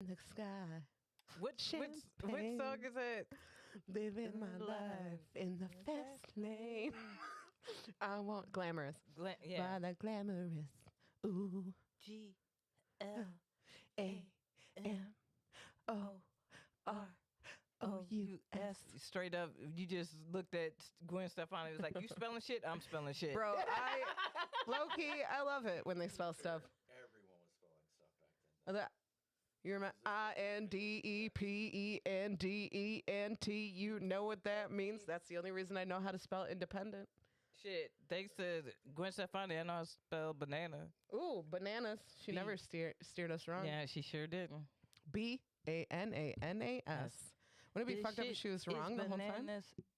the sky. Which song is that? Living my life in the fast lane. I want glamorous. By the glamorous. Ooh. GLAMOROUS. Straight up, you just looked at Gwen Stefani. It was like, you spelling shit? I'm spelling shit. Bro, low-key, I love it when they spell stuff. Everyone was spelling stuff back then. You remember INDEPENDENT? You know what that means? That's the only reason I know how to spell independent. Shit, thanks to Gwen Stefani, I know how to spell banana. Ooh, bananas. She never steered us wrong. Yeah, she sure didn't. BANANAS. Wouldn't it be fucked up if she was wrong the whole time?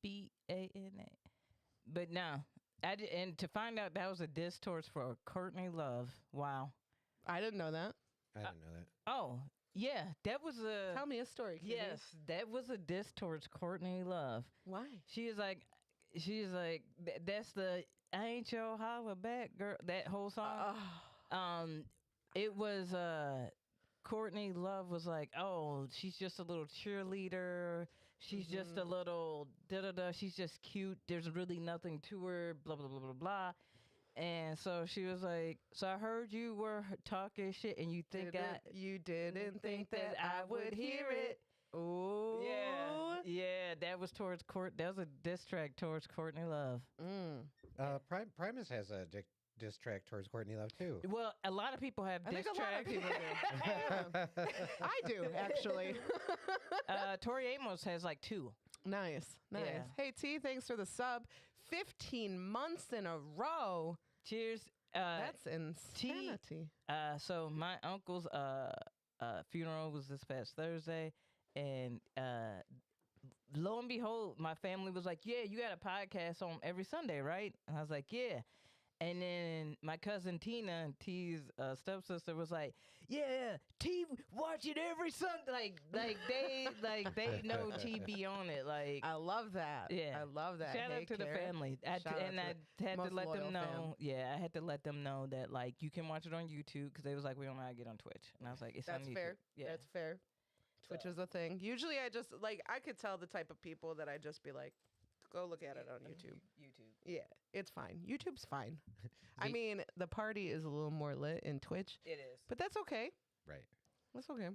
BANA. But no, and to find out that was a diss towards for Courtney Love. Wow. I didn't know that. I didn't know that. Oh, yeah, that was a... Tell me a story, Kitty. Yes, that was a diss towards Courtney Love. Why? She's like, that's the I ain't your holla back girl. That whole song. It was Courtney Love was like, oh, she's just a little cheerleader. She's just a little da-da-da. She's just cute. There's really nothing to her. Blah blah blah blah blah. And so she was like, so I heard you were talking shit, and you didn't think that I would hear it. Ooh. Yeah, that was towards that was a diss track towards Courtney Love. Primus has a diss track towards Courtney Love too. Well, a lot of people have diss tracks. I think a lot of people do. I do, actually. Tori Amos has like 2. Nice. Yeah. Hey, T, thanks for the sub. 15 months in a row. Cheers. That's insanity. So my uncle's funeral was this past Thursday, and lo and behold, my family was like, yeah, you got a podcast on every Sunday, right? And I was like, yeah. And then my cousin Tina, T's stepsister, was like, "Yeah, T watch it every Sunday." Like they know T be on it. Like I love that. Yeah, I love that. Shout out to the family. I had to let them know. Yeah, I had to let them know that like you can watch it on YouTube because they was like, we don't know how to get on Twitch, and I was like, it's that's on YouTube. Fair. Yeah, that's fair. Twitch is a thing. Usually, I just like I could tell the type of people that I just be like, go look at it on YouTube. Yeah, it's fine. YouTube's fine. I mean, the party is a little more lit in Twitch. It is. But that's okay. Right. That's okay.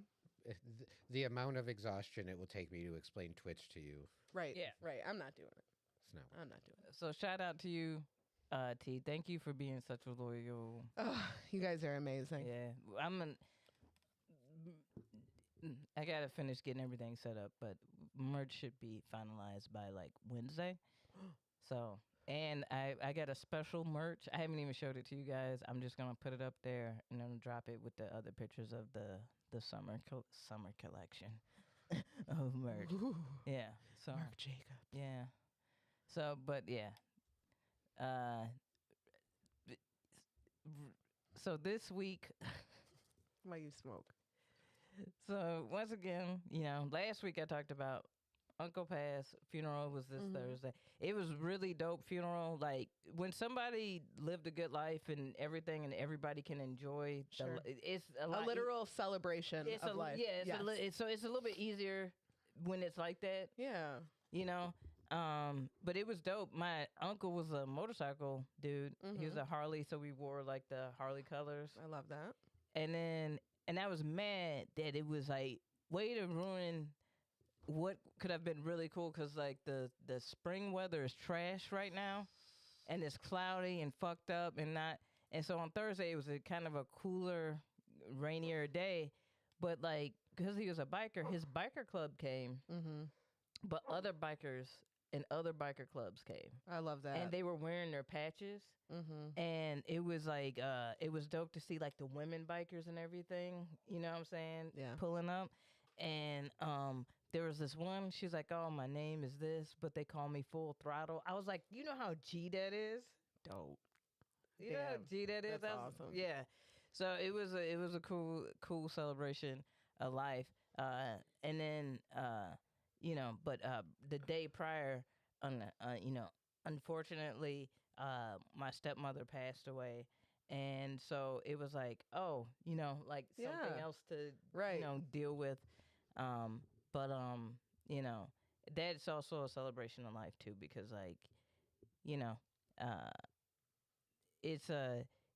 The amount of exhaustion it will take me to explain Twitch to you. Right. Yeah. Right. I'm not doing it. No. I'm not doing it. So shout out to you, T. Thank you for being such a loyal. Oh, you guys are amazing. Yeah, I gotta finish getting everything set up, but merch should be finalized by like Wednesday. So, and I got a special merch. I haven't even showed it to you guys. I'm just gonna put it up there and then drop it with the other pictures of the summer collection of merch. Ooh. Yeah. So Mark Jacob. Yeah. So, but yeah. So this week. Why you smoke? So once again, last week I talked about Uncle Pass funeral was this Thursday. It was really dope funeral. Like when somebody lived a good life and everything, and everybody can enjoy. Sure. It's a literal celebration of life. Yeah. It's a little bit easier when it's like that. Yeah. But it was dope. My uncle was a motorcycle dude. He was a Harley, so we wore like the Harley colors. I love that. And I was mad that it was like way to ruin what could have been really cool because like the spring weather is trash right now, and it's cloudy and fucked up and not. And so on Thursday it was a kind of a cooler, rainier day, but like because he was a biker, his biker club came, but other bikers and other biker clubs came. I love that. And they were wearing their patches. And it was like, it was dope to see like the women bikers and everything, you know what I'm saying? Yeah. Pulling up. And there was this one, she's like, oh, my name is this, but they call me Full Throttle. I was like, you know how G that is? Dope. You know how G that is? That's awesome. Yeah. So it was a cool celebration of life. And then, but the day prior, unfortunately, my stepmother passed away, And so it was like, oh, like something Yeah. else to, Right. deal with. Um, but, you know, that's also a celebration of life too, because like, you know, uh, it's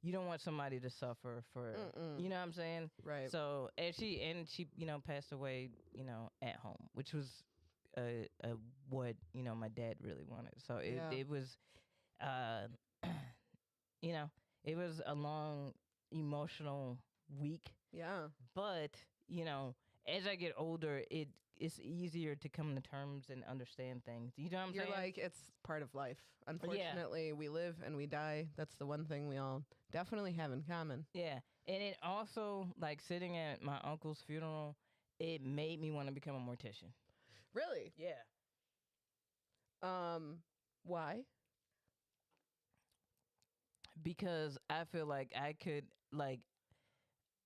you don't want somebody to suffer for, Mm-mm. you know what I'm saying? Right. So, and she, passed away, at home, which was, what, my dad really wanted. So Yeah. it was, uh, you know, it was a long emotional week, Yeah. but as I get older, it's easier to come to terms and understand things. You know what I'm You're saying? like, it's part of life. Unfortunately, we live and we die. That's the one thing we all definitely have in common. Yeah. And it also, like, sitting at my uncle's funeral, it made me want to become a mortician. Really? Yeah. Why? Because I feel like I could, like,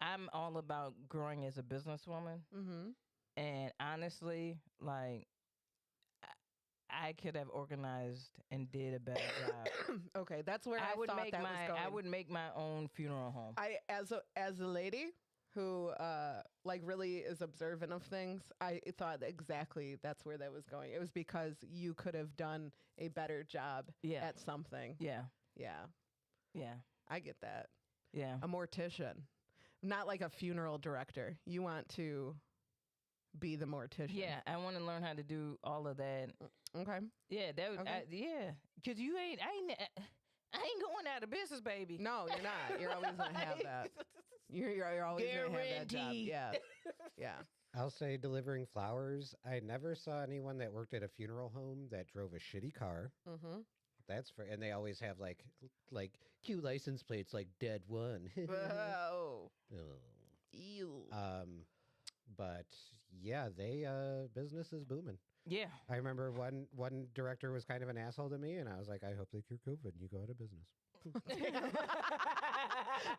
I'm all about growing as a businesswoman. Mm-hmm. And honestly, like, I could have organized and did a better job. Okay, that's where I thought that was going. I would make my own funeral home. I as a lady who like really is observant of things, I thought exactly that's where that was going. It was because you could have done a better job Yeah. at something. Yeah. Yeah. Yeah. I get that. Yeah. A mortician. Not like a funeral director. You want to be the mortician. Yeah, I want to learn how to do all of that. Okay. Yeah, that would, Okay. yeah, because I ain't going out of business, baby. No, you're not. You're always gonna have that. You're always gonna have that job. Guaranteed. Yeah. Yeah. I'll say delivering flowers. I never saw anyone that worked at a funeral home that drove a shitty car. Mm-hmm. That's for, and they always have like cute license plates like dead one. Oh. Oh. Ew. But yeah, they business is booming. Yeah. I remember one director was kind of an asshole to me, and I was like, I hope they cure COVID and you go out of business.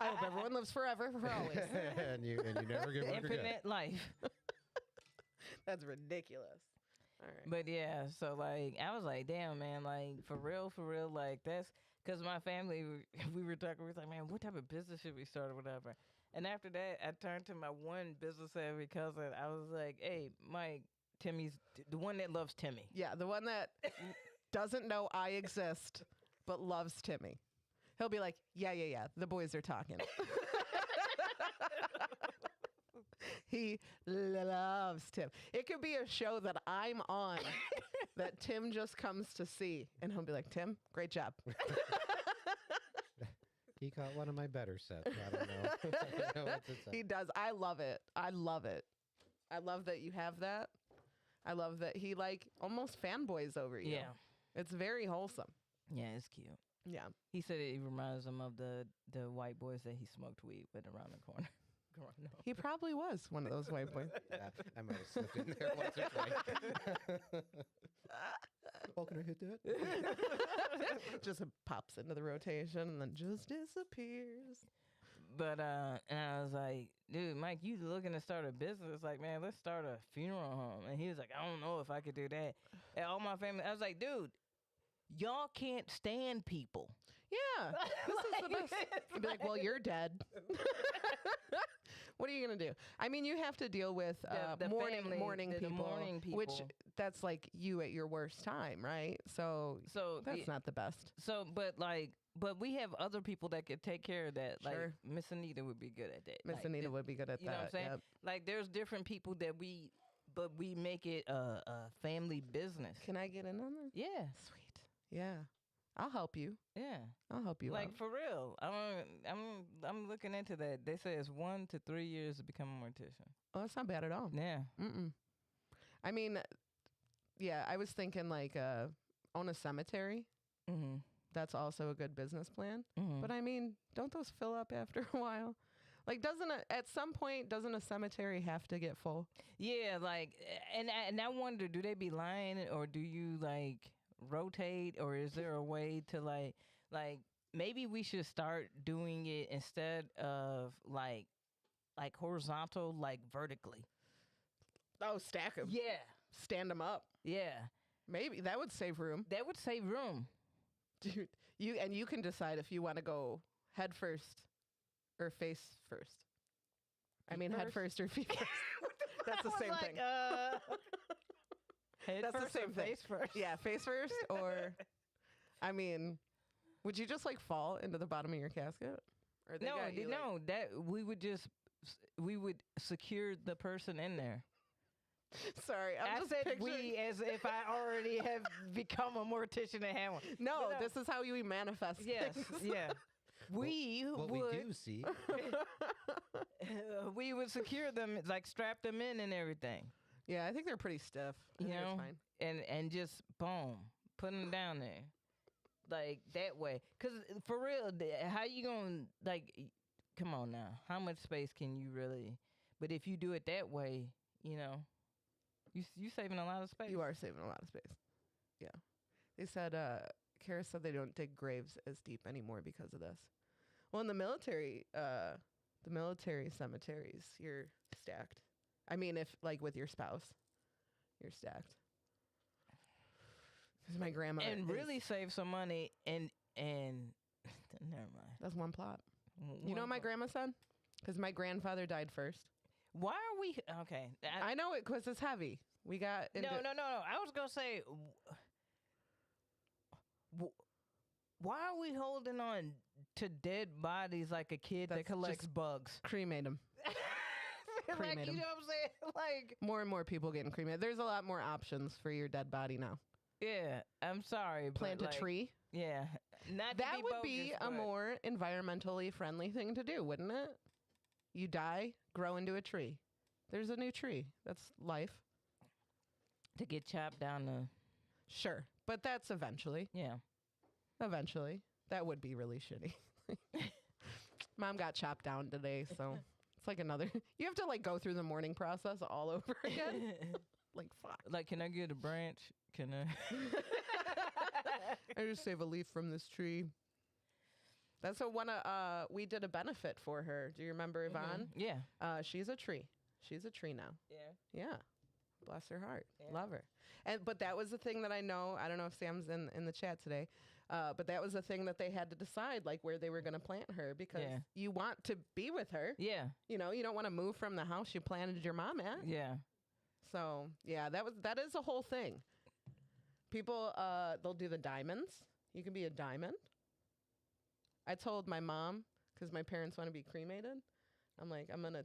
I hope everyone lives forever for always. and you never get work again. Infinite life. That's ridiculous. All right. But yeah, so like I was like, damn, man, like for real, like that's because my family, we were talking, we was like, man, what type of business should we start or whatever. And after that, I turned to my one business savvy cousin. I was like, hey, Mike, Timmy's the one that loves Timmy. Yeah, the one that doesn't know I exist but loves Timmy. He'll be like, yeah, the boys are talking. He loves Tim. It could be a show that I'm on that Tim just comes to see, and he'll be like, Tim, great job. He caught one of my better sets. I don't know. I don't know what to say. He does. I love it. I love it. I love that you have that. I love that he like almost fanboys over you. Yeah. It's very wholesome. Yeah, it's cute. Yeah. He said it reminds him of the white boys that he smoked weed with around the corner. Growing up. He probably was one of those white boys. Yeah, I might have slipped in there once or twice. Oh, can I hit that? Just pops into the rotation and then just disappears. But and I was like, dude, Mike, you looking to start a business? Like, man, let's start a funeral home. And he was like, I don't know if I could do that. And all my family, I was like, dude, y'all can't stand people. Yeah, this is the best. You'd be like, well, you're dead. What are you gonna do? I mean, you have to deal with The mourning the people, mourning people. which that's like you at your worst time, right? So that's not the best. So, but we have other people that could take care of that. Like Sure. Miss Anita would be good at that. Miss Like, Anita would be good at you know that. what I'm saying? Yep. Like, there's different people that but we make it a family business. Can I get in on that? Yeah, Sweet. Yeah, I'll help you. yeah. I'll help you Like out. for real, I'm looking into that. They say it's 1 to 3 years to become a mortician. Oh, that's not bad at all. Yeah, I mean, yeah, I was thinking like own a cemetery. mm-hmm. That's also a good business plan. Mm-hmm. But I mean, don't those fill up after a while? Like, at some point, doesn't a cemetery have to get full? Yeah, like, and I wonder, do they be lying or do you like rotate, or is there a way to like maybe we should start doing it instead of like horizontal, like vertically. Oh, stack them. Yeah, Stand them up. yeah, Maybe that would save room. that would save room. Dude, you can decide if you want to go head first or face first? I Feet mean, head first? first or feet first. That's the I was same like, thing. Head That's the first same or thing. face first? Yeah, face first or, I mean, would you just like fall into the bottom of your casket? Or they No, got you, like- no, that we would secure the person in there. Sorry, I'm I just said picturing. we as if I already have become a mortician and have one. No, But, this is how you manifest Yes, things. yeah. We What would we do see. we would secure them, like strap them in and everything, Yeah, I think they're pretty stiff. I you think it's know, fine. and just boom, put them down there, like that way. Cause for real, how you gonna like? Come on now, how much space can you really? But if you do it that way, you know, you saving a lot of space. You are saving a lot of space. Yeah. They said, Kara said they don't dig graves as deep anymore because of this. Well, in the military cemeteries, you're stacked. I mean, if like with your spouse, you're stacked. Because my grandma and is- really save some money and never mind. that's one plot. You know what my grandma said? Because my grandfather died first. Why are we okay? I know it because it's heavy. We got into No. I was gonna say, why are we holding on to dead bodies like a kid that That's collects just- bugs? cremate him. Like, Cremate you 'em. know what I'm saying? Like, More and more people getting cremated. There's a lot more options for your dead body now. yeah, I'm sorry. Plant but a like, tree. Yeah, not That to would be bogus, a but- more environmentally friendly thing to do, wouldn't it? You die, grow into a tree. There's a new tree. That's life. to get chopped down to Sure. But that's eventually. yeah. Eventually. That would be really shitty. Mom got chopped down today, so it's like another. You have to like go through the mourning process all over again. Like, fuck. Like, can I get a branch? Can I? I just save a leaf from this tree. That's a one. We did a benefit for her. Do you remember Yvonne? Yeah. She's a tree. She's a tree now. Yeah. Yeah. Bless her heart. Yeah. Love her. But that was the thing that I know. I don't know if Sam's in the chat today. But that was the thing that they had to decide, like where they were going to plant her, because Yeah. you want to be with her. Yeah. You know, you don't want to move from the house you planted your mom at. Yeah. So yeah, that is a whole thing. People, they'll do the diamonds. You can be a diamond. I told my mom, because my parents want to be cremated, I'm like, I'm going to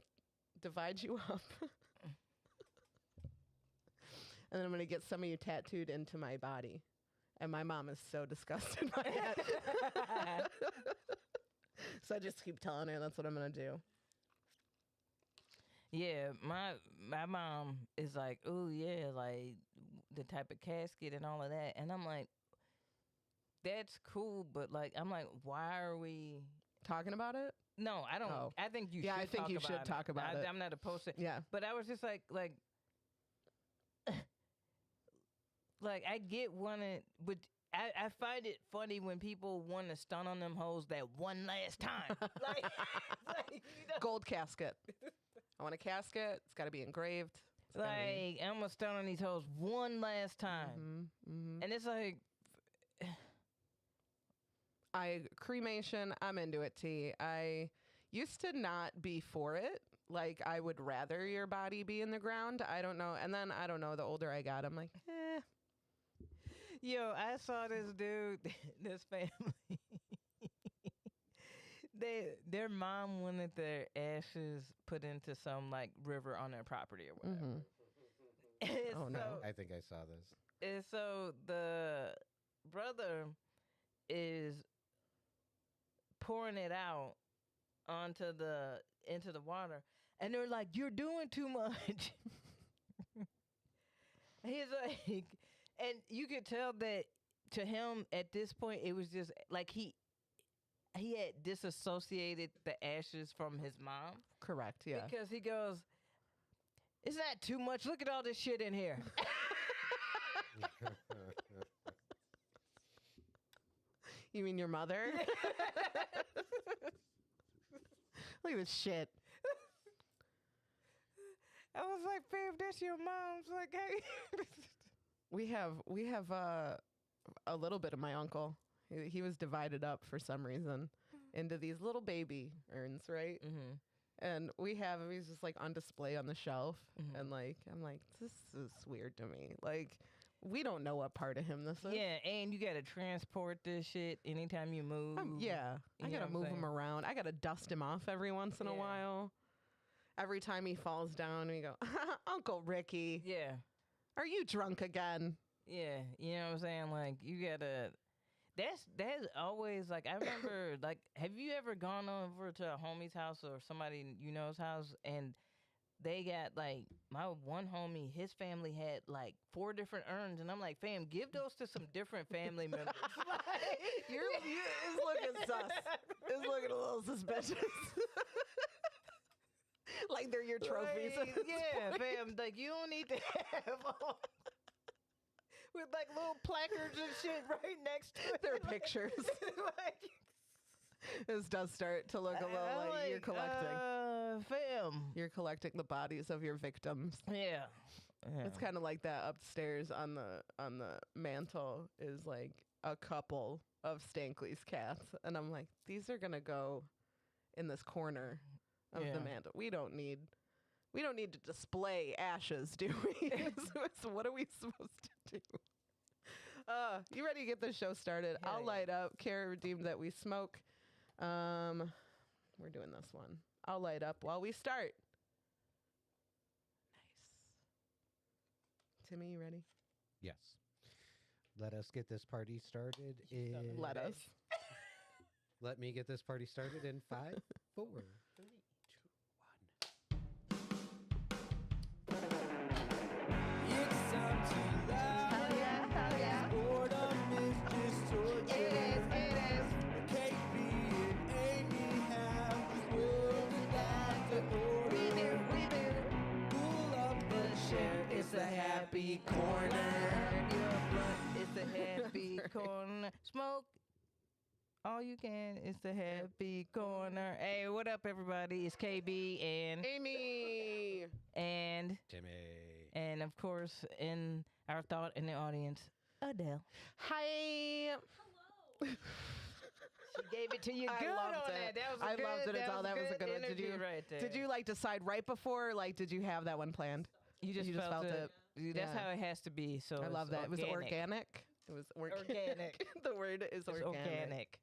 divide you up. And then I'm going to get some of you tattooed into my body. And my mom is so disgusted by that. So I just keep telling her that's what I'm going to do. Yeah, my mom is like, oh yeah, like the type of casket and all of that, and I'm like, that's cool, but like, I'm like, why are we? Talking about it? No, I don't. Oh. I think you. Yeah, should I think talk you about should it. talk about it. I'm not opposed to. Yeah. But I was just like, like I get wanting, but I find it funny when people want to stun on them hoes that one last time. like, you know? Gold casket. I want a casket. It's got to be engraved. It's gotta be- Like, I'm gonna stun on these hoes one last time. Mhm, mhm. And it's like, Cremation, I'm into it, T. I used to not be for it. Like, I would rather your body be in the ground. I don't know. And then, I don't know, the older I got, I'm like, yo, I saw this dude, this family. Their mom wanted their ashes put into some like river on their property or whatever. mhm. And Oh, no. I think I saw this. And so the brother is pouring it out into the water, and they're like, "You're doing too much." He's like, and you could tell that to him at this point, it was just like he had disassociated the ashes from his mom. Correct, yeah. Because he goes, "It's not too much. Look at all this shit in here." You mean your mother? Look at this shit. I was like, "Babe, that's your mom's." Like, hey. We have a little bit of my uncle. He was divided up for some reason. into these little baby urns, right? Mm-hmm. And we have him. He's just like on display on the shelf, Mhm. and like I'm like, this is weird to me. Like, we don't know what part of him this is. Yeah, and you gotta transport this shit anytime you move. Yeah, I You know gotta what I'm move him saying? around. I gotta dust him off every once in a Yeah. while. Every time he falls down, we go, Uncle Ricky, Yeah, are you drunk again? yeah. You know what I'm saying? Like you gotta. That's always like I remember. Like, have you ever gone over to a homie's house or somebody you know's house and they got like my one homie, his family had like 4 different urns, and I'm like, fam, give those to some different family members. It's looking sus. It's looking a little suspicious. Like they're your trophies. Like, yeah, fam. Like you don't need to have all with like little placards and shit right next to it. Their pictures. Like, This does start to look a little I'm like you're collecting. Fam. You're collecting the bodies of your victims. Yeah. It's kind of like that upstairs on the mantle is like a couple of Stankley's cats, and I'm like, these are gonna go in this corner of Yeah. the mantle. We don't need to display ashes, do we? So what are we supposed to do? You ready to get this show started? Hell I'll yeah. light up. Kara redeemed that we smoke. We're doing this one. I'll light up while we start. Nice. Timmy, you ready? Yes. Let us get this party started in... Let us. Let me get this party started in 5, 4, 3, 2, 1. It's time to laugh. Hell yeah, hell yeah. Boredom is just torture. It is. KB and Aimee have this world without the order. We do. Pull up the chair. It's the happy corner. It's the happy corner. Smoke all you can. It's the happy corner. Hey, what up, everybody? It's KB and Amy. Timmy. and of course, in our thought in the audience, Adele. Hi. She gave it to you I good loved on it. that. That was a I good, loved it. It's all that was a good one. interview right there. Did you like decide right before? Like, did you have that one planned? You just, you just felt, felt it. That's Yeah. how it has to be. So I it's love that. It was organic. It was Organic. The word is It's organic. organic.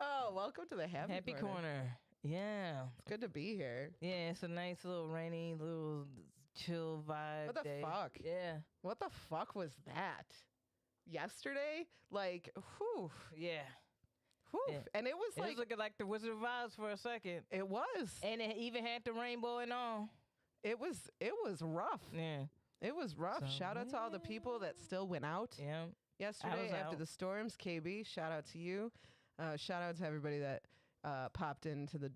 Oh, welcome to the happy, Corner. Yeah. It's good to be here. Yeah, it's a nice little rainy, little chill vibe. What the day. fuck? Yeah. What the fuck was that? Yesterday? Like, whew. Yeah. Whew. Yeah. And it was It like, was looking like the Wizard of Oz for a second. it was. And it even had the rainbow and all. It was rough. Yeah. It was rough. So, Shout out to all the people that still went out Yeah. yesterday after out. the storms. KB, shout out to you. Shout out to everybody that popped into the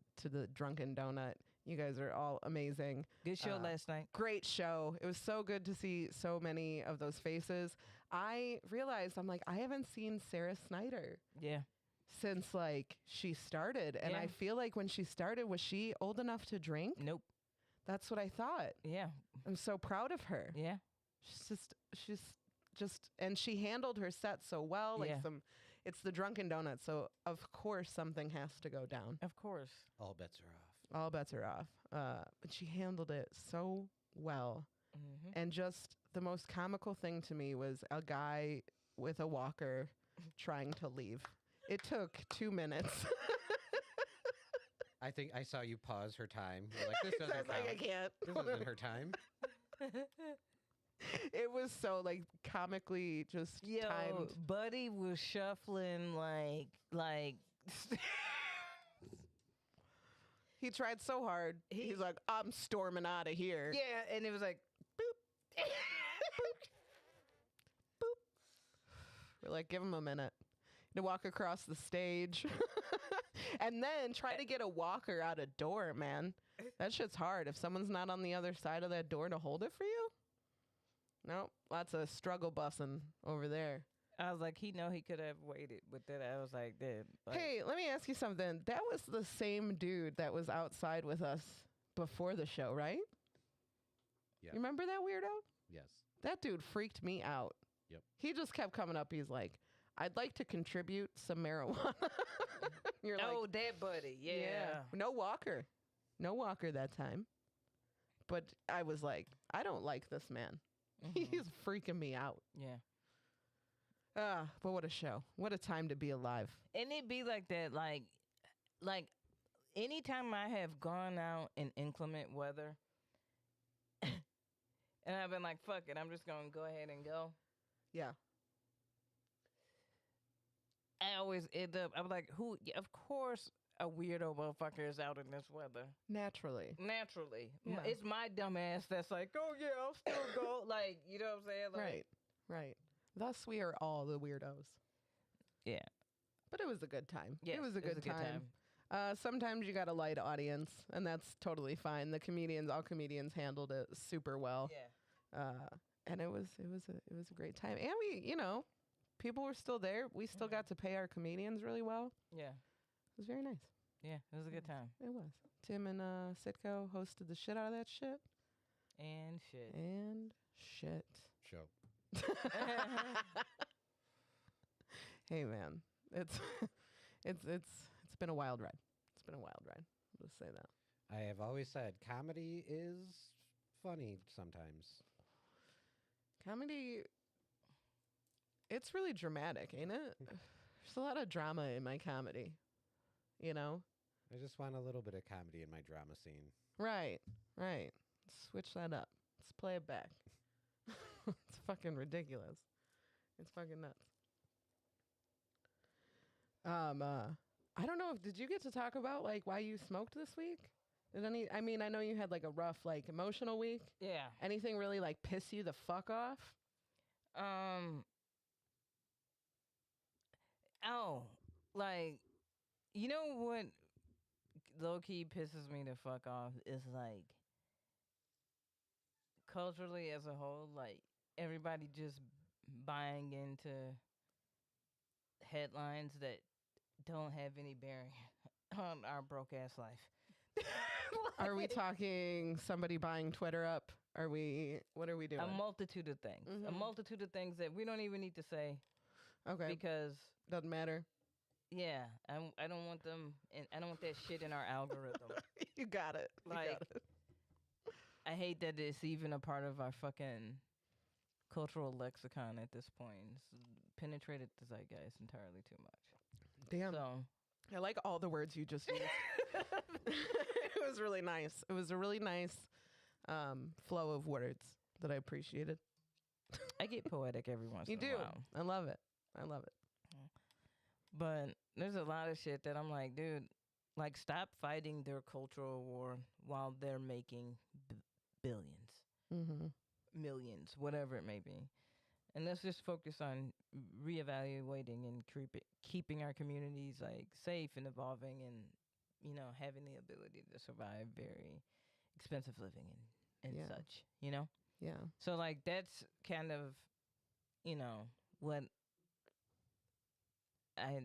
Drunken Donut. You guys are all amazing. Good show last night. Great show. It was so good to see so many of those faces. I realized, I'm like, I haven't seen Sarah Snyder Yeah. since like she started. And I Yeah. feel like when she started, was she old enough to drink? Nope. That's what I thought. Yeah. I'm so proud of her. Yeah. She's just, and she handled her set so well. Like Yeah. it's the Drunken Donut. So of course something has to go down. Of course. All bets are off. All bets are off. But she handled it so well. Mm-hmm. And just the most comical thing to me was a guy with a walker trying to leave. It took 2 minutes. I think I saw you pause her time. You're like, this I doesn't was like, I count. can't. This isn't her time. It was so like comically just Yo, timed. Buddy was shuffling like He tried so hard. He's like, I'm storming out of here. yeah, and it was like We're like, give him a minute to walk across the stage. And then try to get a walker out a door, man. That shit's hard. If someone's not on the other side of that door to hold it for you. Nope. Lots of struggle bussing over there. I was like, he could have waited with that. I was like, that. Like, Hey, let me ask you something. That was the same dude that was outside with us before the show, right? Yeah. You remember that weirdo? Yes. That dude freaked me out. Yep. He just kept coming up. He's like, I'd like to contribute some marijuana. You're like, Oh, that buddy. Yeah. no walker. No walker that time. But I was like, I don't like this man. He's freaking me out. Yeah. But what a show. What a time to be alive. And it be like that, like anytime I have gone out in inclement weather, and I've been like, fuck it, I'm just gonna go ahead and go. Yeah. I always end up, I'm like, who? Yeah, of course, a weirdo motherfucker is out in this weather. Naturally. Yeah. It's my dumb ass that's like, oh yeah, I'll still go. Like, you know what I'm saying? Like, Right. Thus, we are all the weirdos. Yeah. But it was a good time. Yes, it was a good time. Sometimes you got a light audience, and that's totally fine. All comedians handled it super well. Yeah. And it was a great time. And we, people were still there. We still got to pay our comedians really well. Yeah. It was very nice. Yeah, it was a good time. It was. Tim and Sitko hosted the shit out of that shit. And shit. Show. Hey man, it's been a wild ride. It's been a wild ride. I'll just say that. I have always said comedy is funny sometimes. Comedy, it's really dramatic, ain't it? There's a lot of drama in my comedy. I just want a little bit of comedy in my drama scene. Right. Switch that up. Let's play it back. It's fucking ridiculous. It's fucking nuts. I don't know. Did you get to talk about like why you smoked this week? I know you had like a rough like emotional week. Yeah. Anything really like piss you the fuck off? Like, you know what low key pisses me the fuck off is like culturally as a whole, like everybody just buying into headlines that don't have any bearing on our broke ass life. Are we talking somebody buying Twitter up? What are we doing? A multitude of things. Mm-hmm. A multitude of things that we don't even need to say. Okay. Because doesn't matter. Yeah, I don't want them, and I don't want that shit in our algorithm. You got it. I hate that it's even a part of our fucking cultural lexicon at this point. It's penetrated the zeitgeist entirely too much. Damn. So I like all the words you just used. It was really nice. It was a really nice flow of words that I appreciated. I get poetic every once in a while. You do. I love it. But there's a lot of shit that I'm like, dude, like, stop fighting their cultural war while they're making billions, millions, whatever it may be. And let's just focus on reevaluating and keeping our communities, like, safe and evolving and, having the ability to survive very expensive living and such, Yeah. So, like, that's kind of, what I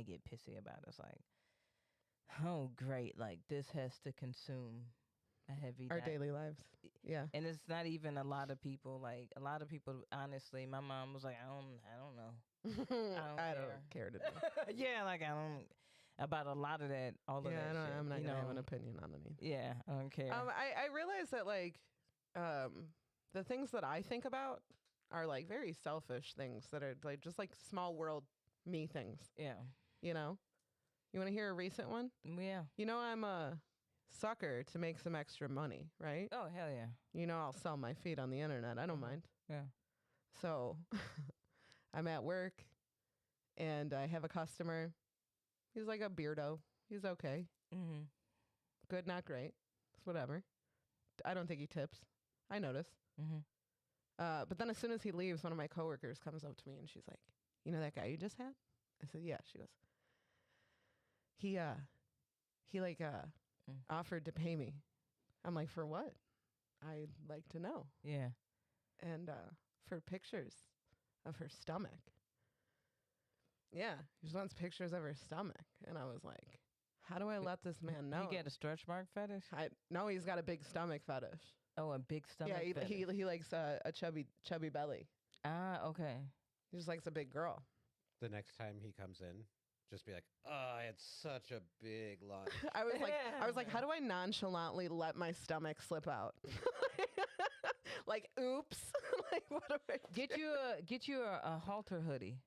get pissy about. It's like, oh great, like this has to consume a heavy our daily lives. Yeah. And it's not even a lot of people. Like a lot of people, honestly, my mom was like, I don't know. I don't care to know. Yeah, like I don't about a lot of that. All of that. Yeah, shit, I'm not gonna have an opinion on any. Yeah, I don't care. I realize that like the things that I think about are like very selfish things that are like just like small world me things. Yeah. You want to hear a recent one? Yeah. I'm a sucker to make some extra money, right? Oh, hell yeah. I'll sell my feet on the internet. I don't mind. Yeah. So I'm at work and I have a customer. He's like a beardo. He's okay. Mm-hmm. Good, not great. It's whatever. I don't think he tips. I notice. Mm-hmm. But then as soon as he leaves, one of my coworkers comes up to me and she's like, "You know that guy you just had?" I said, "Yeah." She goes, He offered to pay me. I'm like, "For what?" "I'd like to know." Yeah. And for pictures of her stomach. Yeah, he just wants pictures of her stomach. And I was like, how do I let this man know? You get a stretch mark fetish? No, he's got a big stomach fetish. Oh, a big stomach fetish. He likes a chubby belly. Ah, okay. He just likes a big girl. The next time he comes in, just be like, "Oh, I had such a big lunch." I was like, how do I nonchalantly let my stomach slip out? Like, oops. Like, what do I Get you a halter hoodie.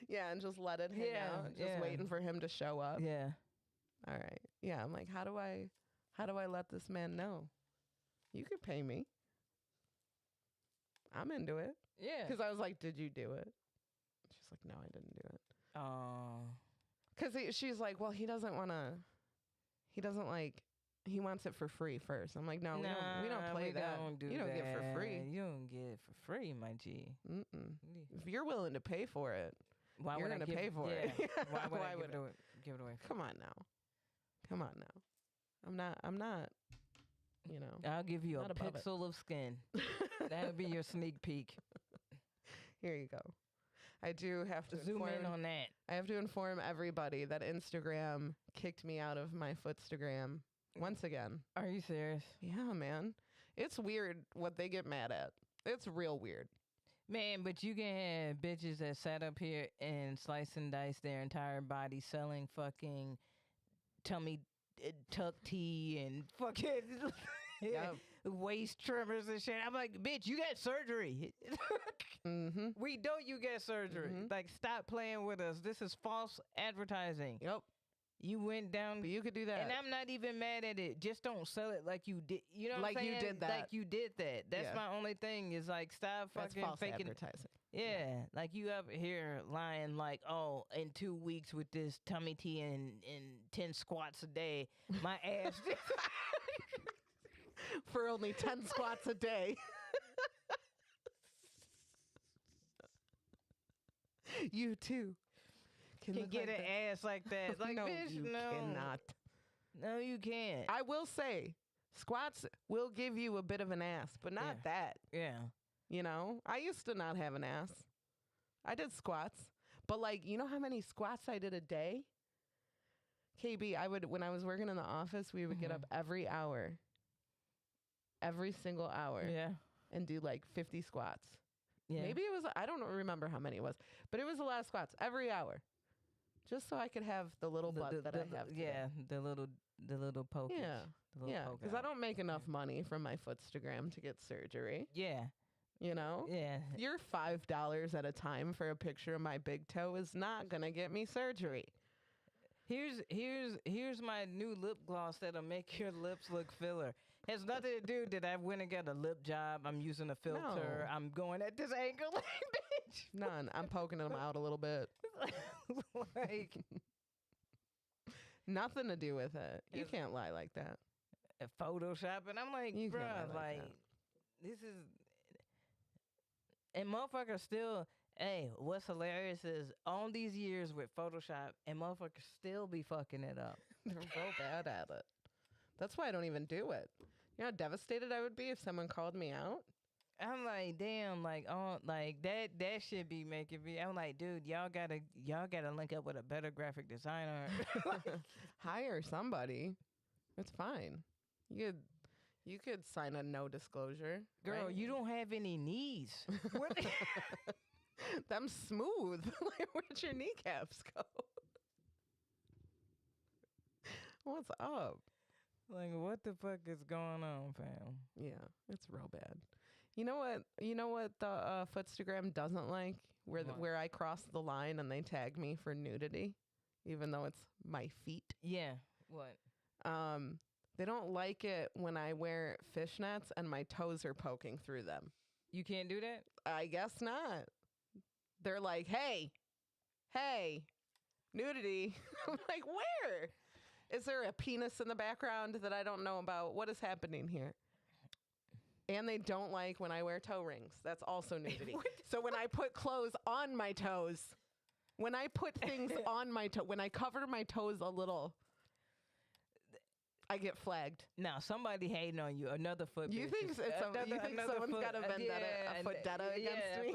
Yeah, and just let it hang Yeah, out, just yeah. waiting for him to show up. Yeah. All right. Yeah, I'm like, how do I let this man know? You could pay me. I'm into it. Yeah. Because I was like, did you do it? She's like, no, I didn't do it. Oh. Because she's like, well, he doesn't want to. He doesn't like. He wants it for free first. I'm like, no, we don't play that. You don't get for free. You don't get it for free, my G. Mm-mm. If you're willing to pay for it, Why you're would going to I pay for it. Why would Why I would give it away? Come on now. I'm not. You know. I'll give you a not above it. pixel of skin. That'll be your sneak peek. Here you go. I do have to Zoom in on that. I have to inform everybody that Instagram kicked me out of my Footstagram once again. Are you serious? Yeah, man. It's weird what they get mad at. It's real weird. Man, but you can have bitches that sat up here and slice and dice their entire body selling fucking tummy tuck tea and fucking Yep. waist trimmers and shit. I'm like, bitch, you got surgery. Mm-hmm. We know you got surgery. Mhm. Like, stop playing with us. This is false advertising. Yep. You went down. But you could do that. And I'm not even mad at it. Just don't sell it like you did. You know what Like I'm you saying? did that. Like you did that. That's Yeah. my only thing is like, stop That's fucking false faking. advertising. Yeah, like you up here lying like, oh, in 2 weeks with this tummy tea and 10 squats a day, my ass. For only 10 squats a day. You too can look get like an that. ass like that. Like, no, bitch, you no. cannot. No, you can't. I will say, squats will give you a bit of an ass, but not that. Yeah. You know, I used to not have an ass. I did squats, but like, you know how many squats I did a day? KB, when I was working in the office, we would get up every hour, every single hour, and do like 50 squats. Yeah. Maybe it was, I don't remember how many it was, but it was a lot of squats every hour, just so I could have the little butt that I have today. Yeah, the little pokers. Yeah, because I don't make enough money from my Footstagram to get surgery. Yeah. You know? Yeah. Your $5 at a time for a picture of my big toe is not going to get me surgery. Here's my new lip gloss that'll make your lips look filler. Has nothing to do that I went and got a lip job. I'm using a filter. No. I'm going at this angle, like, bitch. None. I'm poking them out a little bit. Like nothing to do with it. You can't lie like that. Photoshop, and I'm like, You can't bruh, lie like like this is, and motherfuckers still. Hey, what's hilarious is all these years with Photoshop, and motherfuckers still be fucking it up. They're so bad at it. That's why I don't even do it. You know how devastated I would be if someone called me out? I'm like, damn, like, oh, like that should be making me. I'm like, dude, y'all gotta link up with a better graphic designer. Hire somebody. It's fine. You could sign a no disclosure. Girl, right? you don't have any knees. What? Them smooth. Like, where'd your kneecaps go? What's up? Like, what the fuck is going on, fam? Yeah, it's real bad. You know what? You know what the Footstagram doesn't like? Where I cross the line and they tag me for nudity, even though it's my feet. Yeah. What? They don't like it when I wear fishnets and my toes are poking through them. You can't do that? I guess not. They're like, hey, nudity. I'm like, where? Is there a penis in the background that I don't know about? What is happening here? And they don't like when I wear toe rings. That's also nudity. So when I put clothes on my toes, when I put things on my toe, when I cover my toes a little, I get flagged. Now somebody hating on you. Another foot. You think someone's got a vendetta, a footdetta against me?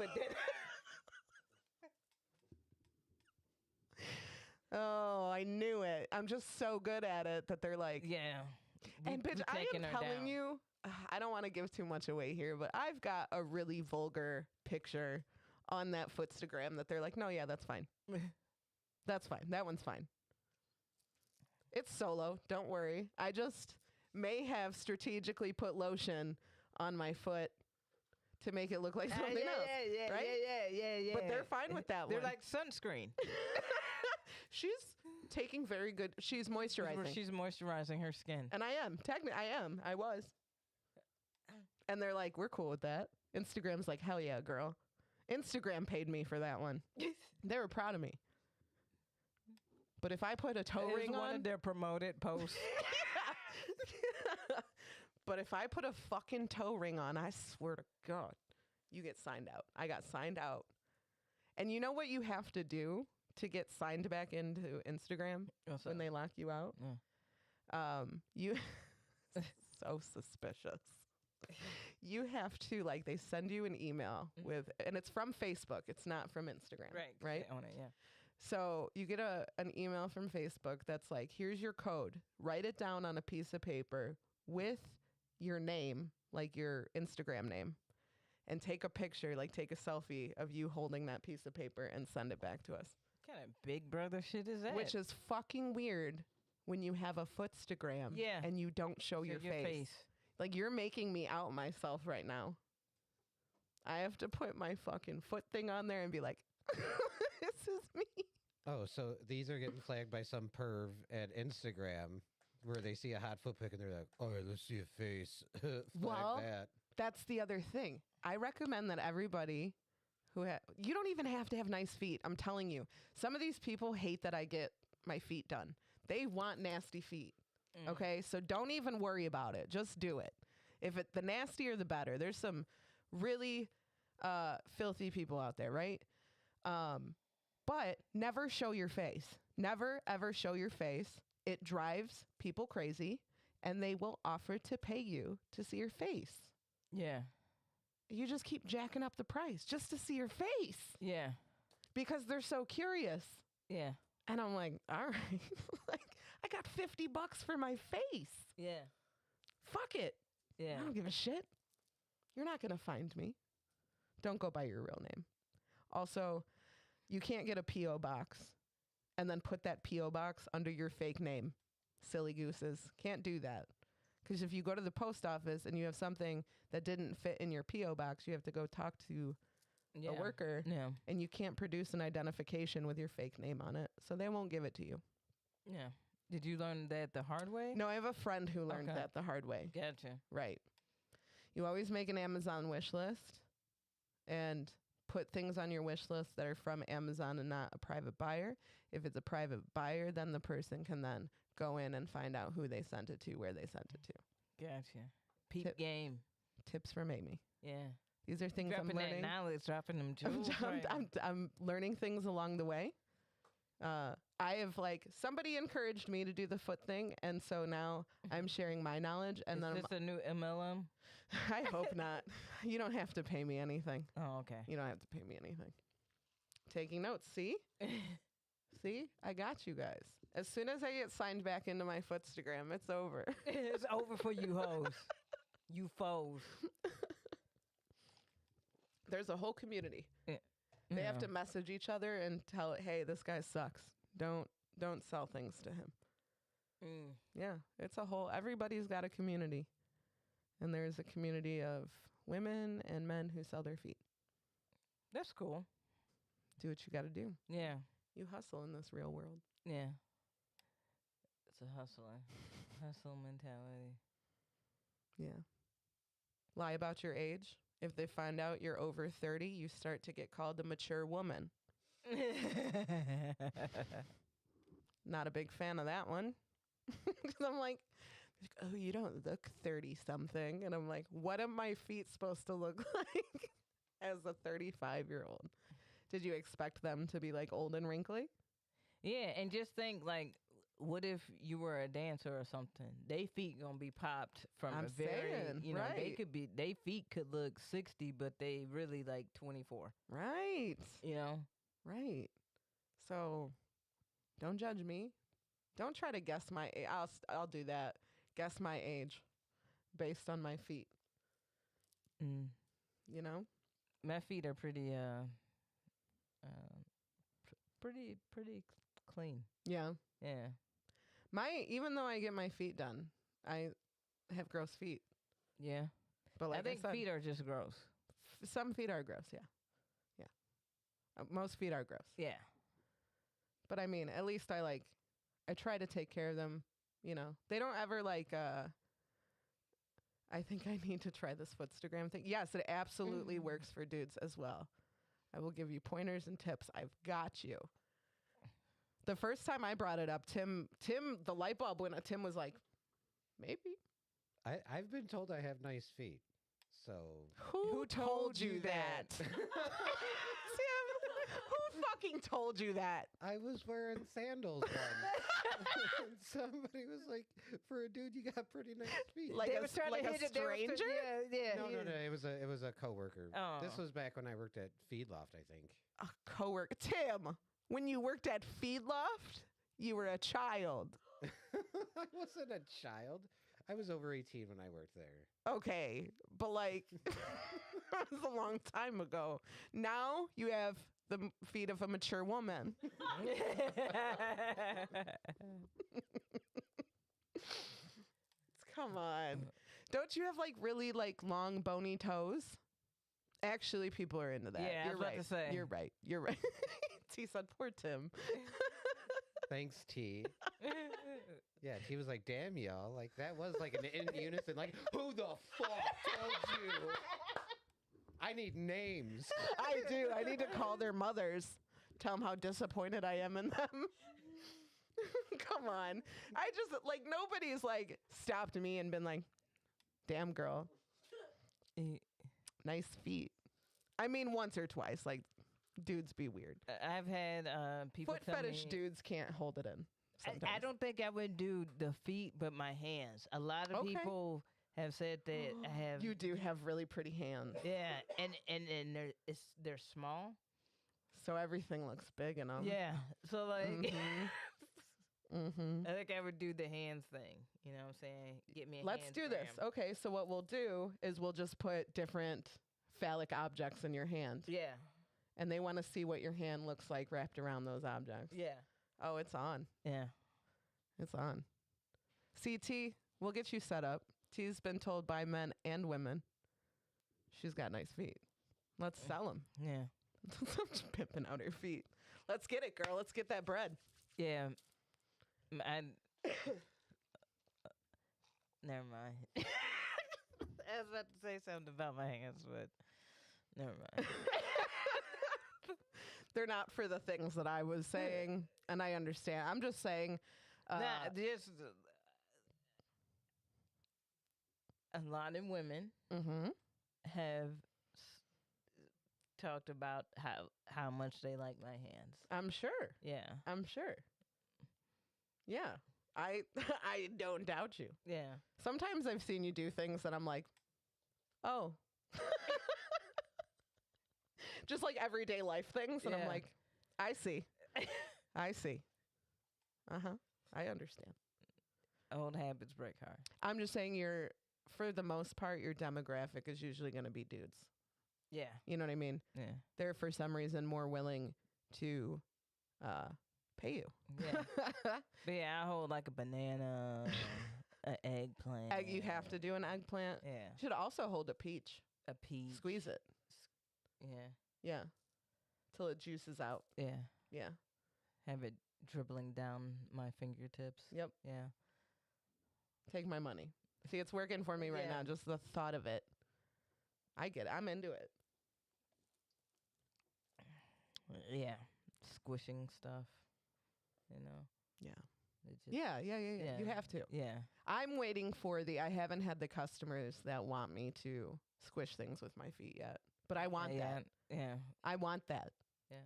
Oh, I knew it. I'm just so good at it that they're like, yeah. And bitch, I taking am her telling down. you, I don't want to give too much away here, but I've got a really vulgar picture on that Footstagram that they're like, no, yeah, that's fine. That's fine. That one's fine. It's solo. Don't worry. I just may have strategically put lotion on my foot to make it look like something else. Right? Yeah. But they're fine with that They're one. like sunscreen. She's taking very good. She's moisturizing. She's moisturizing her skin. And I am. Technically, I am. I was. And they're like, we're cool with that. Instagram's like, hell yeah, girl. Instagram paid me for that one. They were proud of me. But if I put a toe ring one on, of their promoted posts. but if I put a fucking toe ring on, I swear to God, you get signed out. I got signed out. And you know what you have to do to get signed back into Instagram when they lock you out? You so suspicious. You have to, like, they send you an email with, and it's from Facebook. It's not from Instagram. Right? On it, yeah. So you get an email from Facebook that's like, here's your code. Write it down on a piece of paper with your name, like your Instagram name, and take a picture, like take a selfie of you holding that piece of paper and send it back to us. What kind of big brother shit is that? Which is fucking weird when you have a Footstagram and you don't show your face. Like, you're making me out myself right now. I have to put my fucking foot thing on there and be like, this is me. Oh, so these are getting flagged by some perv at Instagram where they see a hot foot pic and they're like, all right, let's see a face. Well, that. That's the other thing. I recommend that everybody you don't even have to have nice feet. I'm telling you. Some of these people hate that I get my feet done. They want nasty feet. Okay? So don't even worry about it. Just do it. The nastier, the better. There's some really filthy people out there, right? But never show your face. Never, ever show your face. It drives people crazy, and they will offer to pay you to see your face. Yeah. You just keep jacking up the price just to see your face. Yeah. Because they're so curious. Yeah. And I'm like, all right. Like, I got $50 for my face. Yeah. Fuck it. Yeah. I don't give a shit. You're not going to find me. Don't go by your real name. Also, you can't get a P.O. box and then put that P.O. box under your fake name. Silly gooses. Can't do that. Because if you go to the post office and you have something that didn't fit in your P.O. box, you have to go talk to a worker. Yeah. And you can't produce an identification with your fake name on it. So they won't give it to you. Yeah. Did you learn that the hard way? No, I have a friend who learned that the hard way. Gotcha. Right. You always make an Amazon wish list and put things on your wish list that are from Amazon and not a private buyer. If it's a private buyer, then the person can then go in and find out who they sent it to, where they sent it to. Gotcha. Peep game. Tips from Aimee. Yeah. These are things dropping I'm learning. That knowledge, dropping them jewels. I'm learning things along the way. I have, like, somebody encouraged me to do the foot thing, and so now I'm sharing my knowledge. And Is this a new MLM? I hope not. You don't have to pay me anything. Oh, okay. You don't have to pay me anything. Taking notes, see? See? I got you guys. As soon as I get signed back into my Footstagram, it's over. It's over for you hoes. You foes. There's a whole community. Yeah. They have to message each other and tell it, hey, this guy sucks. Don't sell things to him. Yeah, it's a whole, everybody's got a community. And there's a community of women and men who sell their feet. That's cool. Do what you got to do. Yeah. You hustle in this real world. Yeah. It's a hustler. Hustle mentality. Yeah. Lie about your age. If they find out you're over 30, you start to get called a mature woman. Not a big fan of that one. Because I'm like, oh, you don't look 30-something. And I'm like, what are my feet supposed to look like as a 35-year-old? Did you expect them to be, like, old and wrinkly? Yeah, and just think, like, what if you were a dancer or something? They feet gonna be popped from I'm a very, saying, you know, right. they feet could look 60, but they really like 24. Right. You know? Right. So don't judge me. Don't try to guess my age. I'll do that. guess my age based on my feet. Mm. You know? My feet are pretty pretty clean. Yeah. Yeah. Even though I get my feet done, I have gross feet. Yeah. But like I think said, feet are just gross. some feet are gross. Yeah. Yeah. Most feet are gross. Yeah. But I mean, at least I try to take care of them. You know, they don't ever I think I need to try this Footstagram thing. Yes, it absolutely works for dudes as well. I will give you pointers and tips. I've got you. The first time I brought it up, Tim, the light bulb went. Tim was like, maybe. I've been told I have nice feet. So Who told you that? Tim, who fucking told you that? I was wearing sandals once. And somebody was like, for a dude, you got pretty nice feet. Like a stranger? Yeah. No. It was a coworker. Oh. This was back when I worked at Feedloft, I think. A coworker. Tim, when you worked at Feedloft, you were a child. I wasn't a child. I was over 18 when I worked there. Okay, but like, that was a long time ago. Now you have the feet of a mature woman. Come on. Don't you have like really like long bony toes? Actually, people are into that. Yeah, I You're was about right. to say. You're right. T said, poor Tim. Thanks, T. Yeah, T was like, damn, y'all. Like, that was like an in unison. Like, who the fuck told you? I need names. I do. I need to call their mothers. Tell them how disappointed I am in them. Come on. I just, like, nobody's, like, stopped me and been like, damn, girl. Nice feet. I mean, once or twice. Like, dudes be weird. I've had people Foot tell fetish me, dudes can't hold it in. I don't think I would do the feet, but my hands. A lot of Okay. people have said that I have. You do have really pretty hands. Yeah, and they're small. So everything looks big in them. Yeah, so like, Mm-hmm. I think I would do the hands thing. You know what I'm saying? Get me a Let's hands do this. gram. Okay, so what we'll do is we'll just put different phallic objects in your hand. Yeah, And they want to see what your hand looks like wrapped around those objects. yeah, Oh, it's on. yeah. It's on. CT, we'll get you set up. T's been told by men and women she's got nice feet. Let's sell them. Yeah. I'm just pimping out her feet. Let's get it, girl. Let's get that bread. Yeah. Never mind. I was about to say something about my hands, but never mind. They're not for the things that I was saying, and I understand. I'm just saying. Just a lot of women Mm-hmm. have talked about how much they like my hands. I'm sure. Yeah. I'm sure. Yeah. I don't doubt you. Yeah. Sometimes I've seen you do things that I'm like, oh. Just like everyday life things. And I'm Yeah. like, I see. I see. Uh-huh. I understand. Old habits break hard. I'm just saying for the most part, your demographic is usually going to be dudes. Yeah. You know what I mean? Yeah. They're for some reason more willing to pay you. Yeah. But yeah, I hold like a banana, an eggplant. You have to do an eggplant. Yeah. Should also hold a peach. A peach. Squeeze it. Yeah. Yeah. Till it juices out. Yeah. Yeah. Have it dribbling down my fingertips. Yep. Yeah. Take my money. See, it's working for me right Yeah. now. Just the thought of it. I get it. I'm into it. Yeah. Squishing stuff. You know. Yeah. It just- Yeah. You Yeah. have to. Yeah. I'm waiting for I haven't had the customers that want me to squish things with my feet yet. But I want yeah. that. Yeah. I want that. Yeah.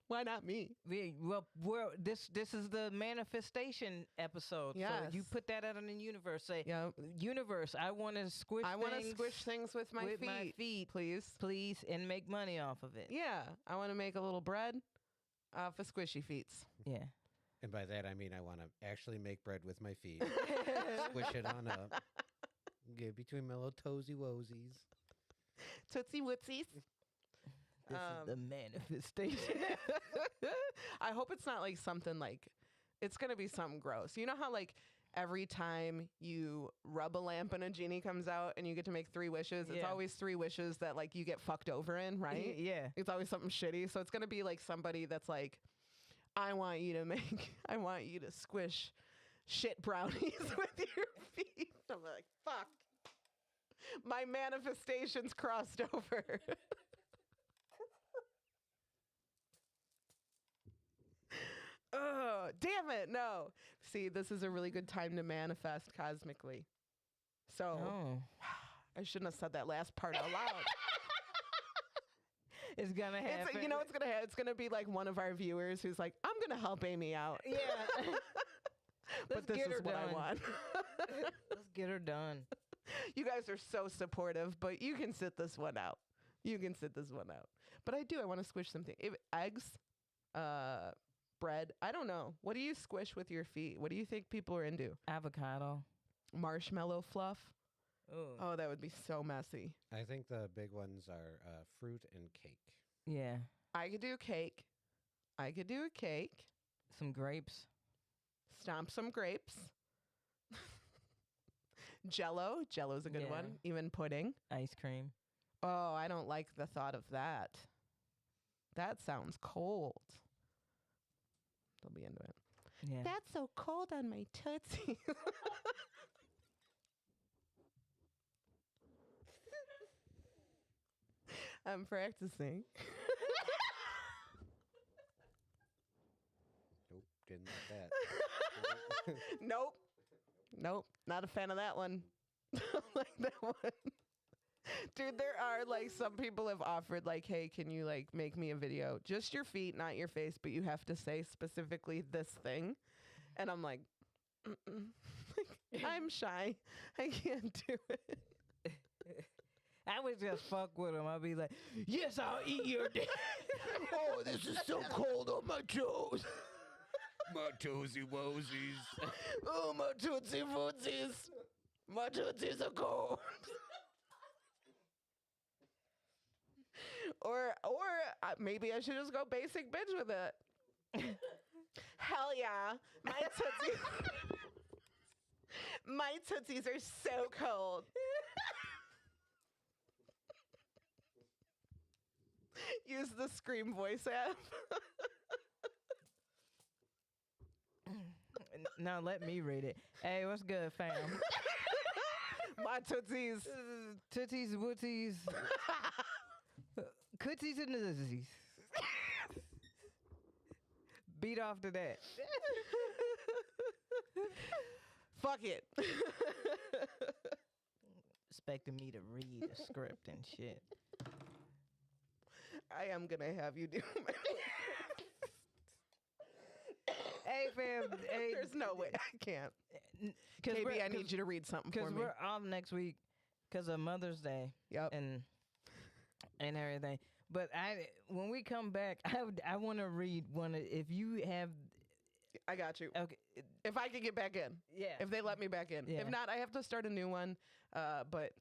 Why not me? This is the manifestation episode. So you Yes. put that out in the universe. Say, Yeah. universe, I want to squish. I want to things squish things with my feet. Please. please, and make money off of it. Yeah. I want to make a little bread off of squishy feets. Yeah. And by that, I mean I want to actually make bread with my feet. Squish it on up. Get between my little toesy woesies. Tootsie Wootsies. This is the manifestation. I hope it's not like something like, it's going to be something gross. You know how like every time you rub a lamp and a genie comes out and you get to make 3 wishes, it's Yeah. always 3 wishes that like you get fucked over in, right? Yeah. It's always something shitty. So it's going to be like somebody that's like, I want you to squish shit brownies with your feet. I'm like, fuck. My manifestations crossed over. Oh, damn it. No. See, this is a really good time to manifest cosmically. So Oh. I shouldn't have said that last part out loud. It's gonna happen. You know what's gonna happen? It's gonna be like one of our viewers who's like, I'm gonna help Aimee out. Yeah. But this is what I want. Let's get her done. You guys are so supportive, but you can sit this one out. But I want to squish something. Eggs, bread. I don't know. What do you squish with your feet? What do you think people are into? Avocado. Marshmallow fluff. Ooh. Oh, that would be so messy. I think the big ones are fruit and cake. Yeah. I could do cake. Some grapes. Stomp some grapes. Jello. Jello's a good Yeah. one. Even pudding. Ice cream. Oh, I don't like the thought of that. That sounds cold. They'll be into it. Yeah. That's so cold on my tootsie. I'm practicing. Nope, didn't like that. Nope. Not a fan of that one. Don't like that one. Dude, there are like some people have offered like, hey, can you like make me a video? Just your feet, not your face, but you have to say specifically this thing. And I'm like, I'm shy. I can't do it. I would just fuck with him. I'd be like, yes, I'll eat your dick. Oh, this is so cold on my toes. My toesy woesies. Oh, my tootsie footsies. My tootsies are cold. Or maybe I should just go basic bitch with it. Hell yeah. My tootsies are so cold. Use the Scream voice app. Now let me read it. Hey, what's good, fam? My tootsies. Tootsies, wootsies, cootsies and nuzzies. Beat off to that. Fuck it. Expecting me to read a script and shit. I am gonna have you do my Hey, fam. Hey, There's no way I can't. Cause KB, I need you to read something for Because me. we're off next week because of Mother's Day. Yep. And everything. But when we come back, I want to read one. If you have, I got you. okay, If I can get back in. yeah, If they let me back in. Yeah. If not, I have to start a new one. But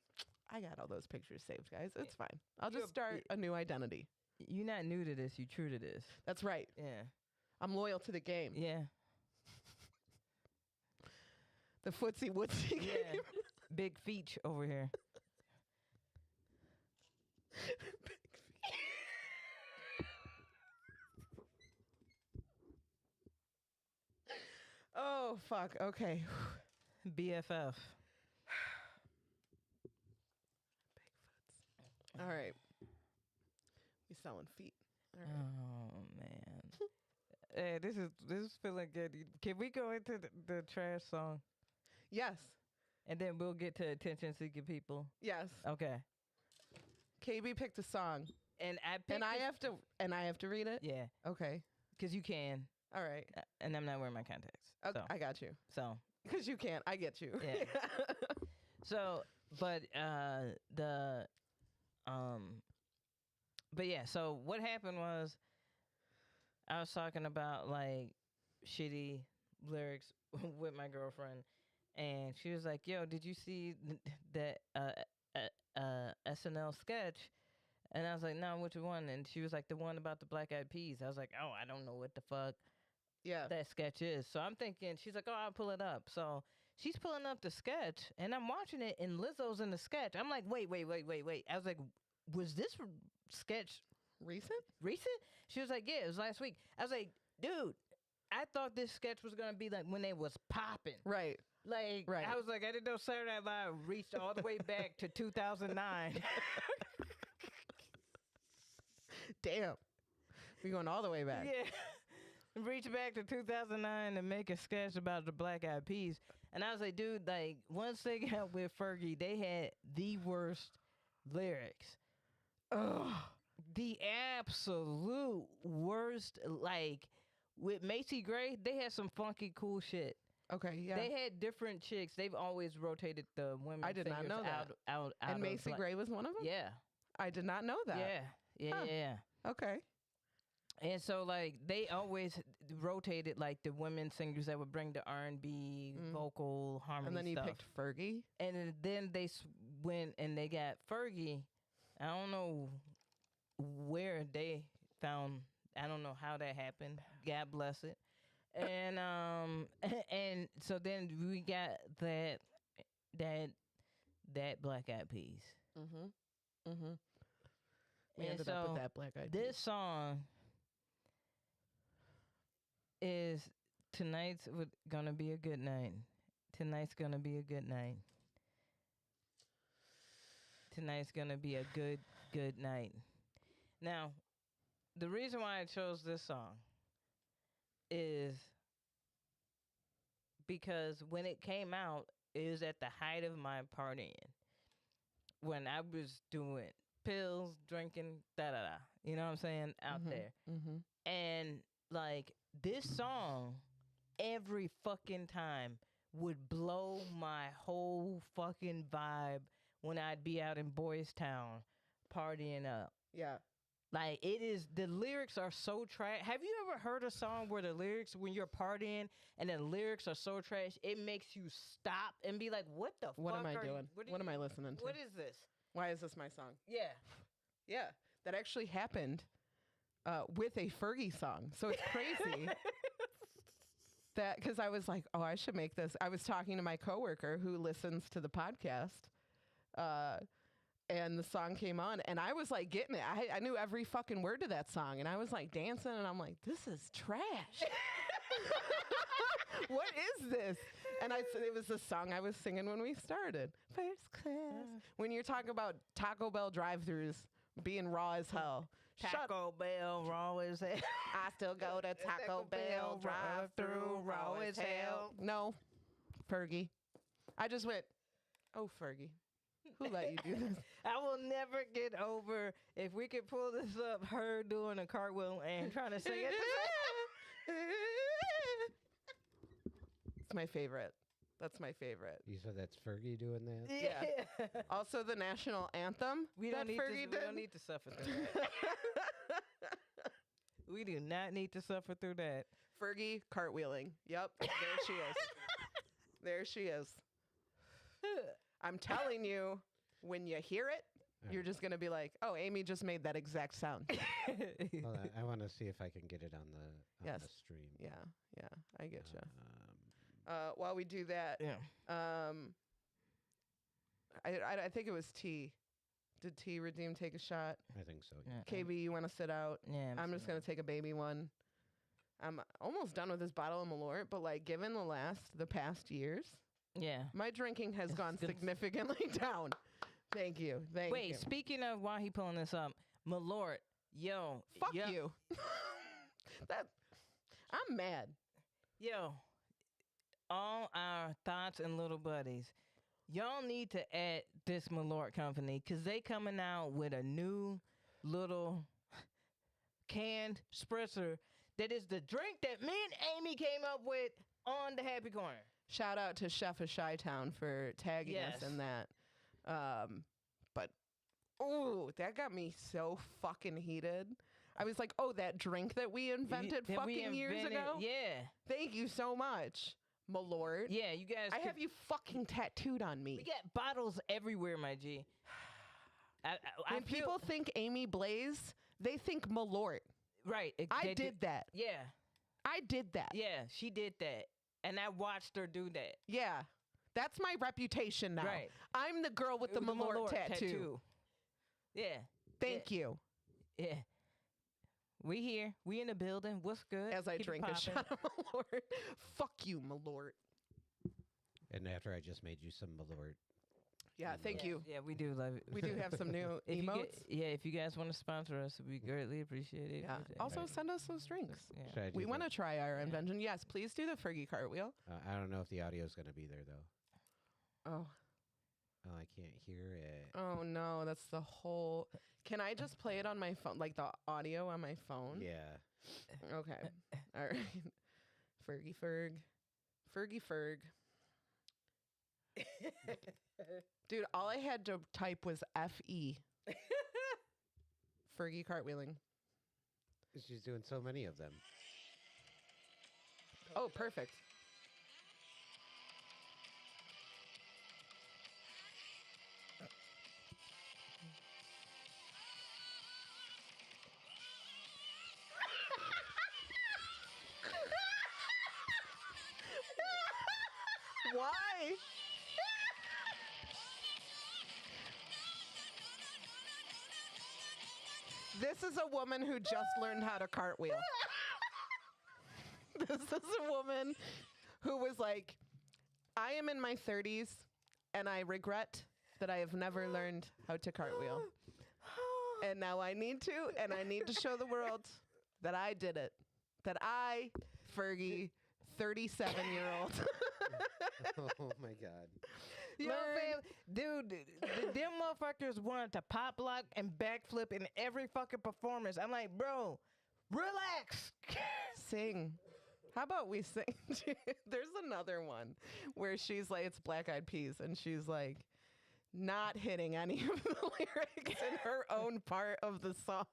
I got all those pictures saved, guys. It's fine. I'll just start a new identity. you're not new to this. You're true to this. That's right. Yeah, I'm loyal to the game. yeah, The footsie wootsy game. yeah. Big Feech over here. Oh, fuck. Okay. BFF. All right. We selling feet. All right. Oh man. Hey, this is feeling good. Can we go into the trash song Yes. and then we'll get to attention seeking people? Yes. Okay. KB picked a song. And I have to read it? Yeah, Okay. because you can, All right. and I'm not wearing my contacts. Okay, So, I got you. so Because you can't. I get you. Yeah. But but yeah, so what happened was I was talking about like shitty lyrics with my girlfriend, and she was like, "Yo, did you see that SNL sketch?" And I was like, "No, which one?" And she was like, "The one about the Black Eyed Peas." I was like, "Oh, I don't know what the fuck Yeah. that sketch is." So I'm thinking, she's like, "Oh, I'll pull it up." So she's pulling up the sketch, and I'm watching it, and Lizzo's in the sketch. I'm like, wait. I was like, was this sketch Recent? She was like, "Yeah, it was last week." I was like, "Dude, I thought this sketch was gonna be like when they was popping." Right. Like, Right. I was like, I didn't know Saturday Night Live reached all the way back to 2009. Damn. We're going all the way back. Yeah. Reach back to 2009 and make a sketch about the Black Eyed Peas. And I was like, dude, like, once they got with Fergie, they had the worst lyrics. Ugh. The absolute worst. Like, with Macy Gray, they had some funky, cool shit. Okay, yeah. They had different chicks. They've always rotated the women. I did not know that. Out and of Macy Gray was one of them? Yeah. I did not know that. Yeah. Okay. And so, like, they always rotated, like, the women singers that would bring the R&B, vocal, harmony And then you stuff. picked Fergie? And then they went and they got Fergie. I don't know where they found, I don't know how that happened. God bless it. And and so then we got that Black Eyed Peas. Mm-hmm. Mm-hmm. We And ended so up with that Black Eyed this song is tonight's gonna be a good night. Tonight's gonna be a good night. Tonight's gonna be a good night. Now, the reason why I chose this song is because when it came out, it was at the height of my partying. When I was doing pills, drinking, da-da-da. You know what I'm saying? Out there. Mm-hmm. And, like, this song, every fucking time, would blow my whole fucking vibe when I'd be out in Boys Town partying up. Yeah. Like, it is, the lyrics are so trash. Have you ever heard a song where the lyrics, when you're partying and the lyrics are so trash, it makes you stop and be like, what the What fuck am I are you- doing? What am I listening to? What is this? Why is this my song? Yeah. Yeah. That actually happened with a Fergie song. So it's crazy. That because I was like, oh, I should make this. I was talking to my coworker who listens to the podcast. And the song came on, and I was like getting it. I knew every fucking word to that song, and I was like dancing, and I'm like, this is trash. What is this? And it was the song I was singing when we started. First class. When you're talking about Taco Bell drive-thrus being raw as hell. Taco Bell, raw as hell. I still go to Taco Bell drive-thru, raw as hell. No, Fergie. I just went, oh, Fergie. Who let you do this? I will never get over, if we could pull this up, her doing a cartwheel and trying to sing it. It's my favorite. That's my favorite. You said that's Fergie doing that? Yeah. Also, the national anthem We that don't, need Fergie to, did. we don't need to suffer through that. We do not need to suffer through that. Fergie cartwheeling. Yep, there she is. There she is. I'm telling you, when you hear it, you're just going to be like, oh, Aimee just made that exact sound. Hold on, I want to see if I can get it on the Yes. stream. Yeah, I get you. While we do that, Yeah. I think it was T. Did T Redeem take a shot? I think so. Yeah. KB, you want to sit out? Yeah. I'm just going to take a baby one. I'm almost done with this bottle of Malort, but like given the past years, Yeah. my drinking has gone good. significantly down. Thank you. Wait, you. speaking of why he pulling this up, Malort, yo. Fuck yo, you. I'm mad. Yo, all our thoughts and little buddies, y'all need to add this Malort company because they coming out with a new little canned spritzer that is the drink that me and Aimee came up with on the Happy Corner. Shout out to Chef of Chi-Town for tagging us Yes. in that. But, ooh, that got me so fucking heated. I was like, oh, that drink that we invented That we years invented- ago? Yeah. Thank you so much, my lord. Yeah, you guys. I could- have you fucking tattooed on me. We got bottles everywhere, my G. I When feel- people think Amy Blaze, they think Malort. right, I they did that. Yeah, I did that. yeah, she did that, and I watched her do that. Yeah. That's my reputation now. Right. I'm the girl with the Malort tattoo. Yeah, Thank you. yeah. We here. We in the building. What's good? As I Keep it drink a poppin'. shot of Malort. Fuck you, Malort. And after I just made you some Malort. Yeah, thank you. Yeah, we do love it. We do have some new If you emotes. if you guys want to sponsor us, we greatly appreciate it. Yeah. Also, send us those drinks. Yeah. Should I do We want to the- try our invention. Yes, please do the Fergie cartwheel. I don't know if the audio is going to be there, though. Oh. Oh, I can't hear it. Oh, no. That's the whole. Can I just play it on my phone? Like the audio on my phone? Yeah. Okay. All right. Fergie Ferg. Fergie Ferg. Dude, all I had to type was F-E. Fergie cartwheeling. She's doing so many of them. Oh, perfect. Why? This is a woman who just learned how to cartwheel. This is a woman who was like, I am in my 30s and I regret that I have never learned how to cartwheel. And now I need to, and I need to show the world that I did it. That I, Fergie, 37-year-old. Oh, my God. You know what I'm saying? Dude, them motherfuckers wanted to pop lock and backflip in every fucking performance. I'm like, bro, relax. Sing. How about we sing? There's another one where she's like, it's Black Eyed Peas, and she's like, not hitting any of the lyrics in her own part of the song.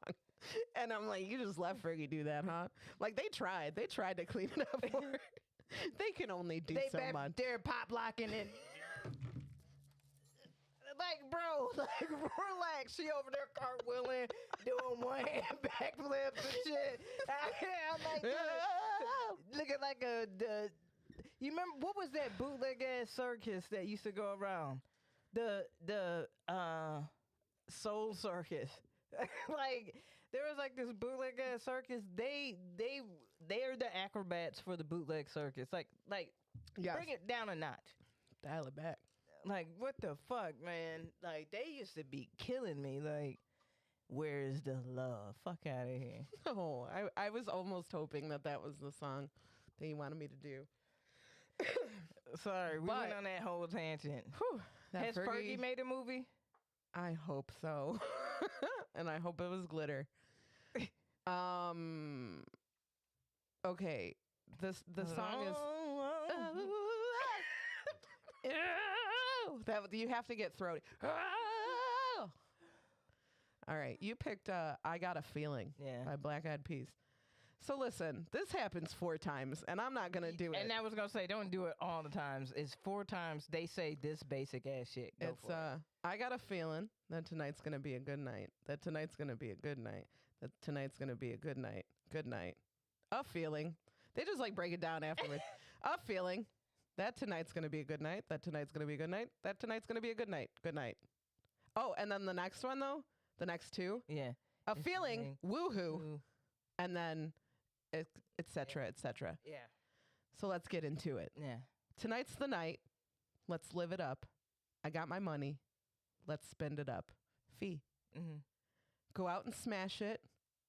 And I'm like, you just let Fergie do that, huh? Like, they tried. They tried to clean it up for her. They can only do so much. They're pop locking it. Like, bro, like, relax. She over there cartwheeling, doing one hand backflips and shit. I'm like, dude, looking like you remember, what was that bootleg ass circus that used to go around? The Soul Circus. Like, there was like this bootleg ass circus. They're the acrobats for the bootleg circus. Like, Yes. bring it down a notch. Dial it back. Like, what the fuck, man? Like, they used to be killing me. Like, where's the love? Fuck out of here. Oh, I was almost hoping that was the song that you wanted me to do. Sorry, we But- went on that whole tangent. Whew, that Has Fergie made a movie? I hope so. And I hope it was glitter. Okay. The song is that you have to get throaty. All right, you picked I Got a Feeling Yeah. by Black Eyed Peas. So listen, this happens 4 times and I'm not going to do it. And I was going to say, don't do it all the times. It's 4 times they say this basic ass shit. Go It's for it. I got a feeling that tonight's going to be a good night. That tonight's going to be a good night. That tonight's going to be a good night. Good night. A feeling. They just like break it down afterwards. A feeling that tonight's going to be a good night. That tonight's going to be a good night. That tonight's going to be a good night. Good night. Oh, and then the next one though, the next 2, Yeah. a It's feeling, woohoo, Ooh. and then et cetera, et cetera. Yeah. So let's get into it. Yeah. Tonight's the night. Let's live it up. I got my money. Let's spend it up. Fee. Mm-hmm. Go out and smash it.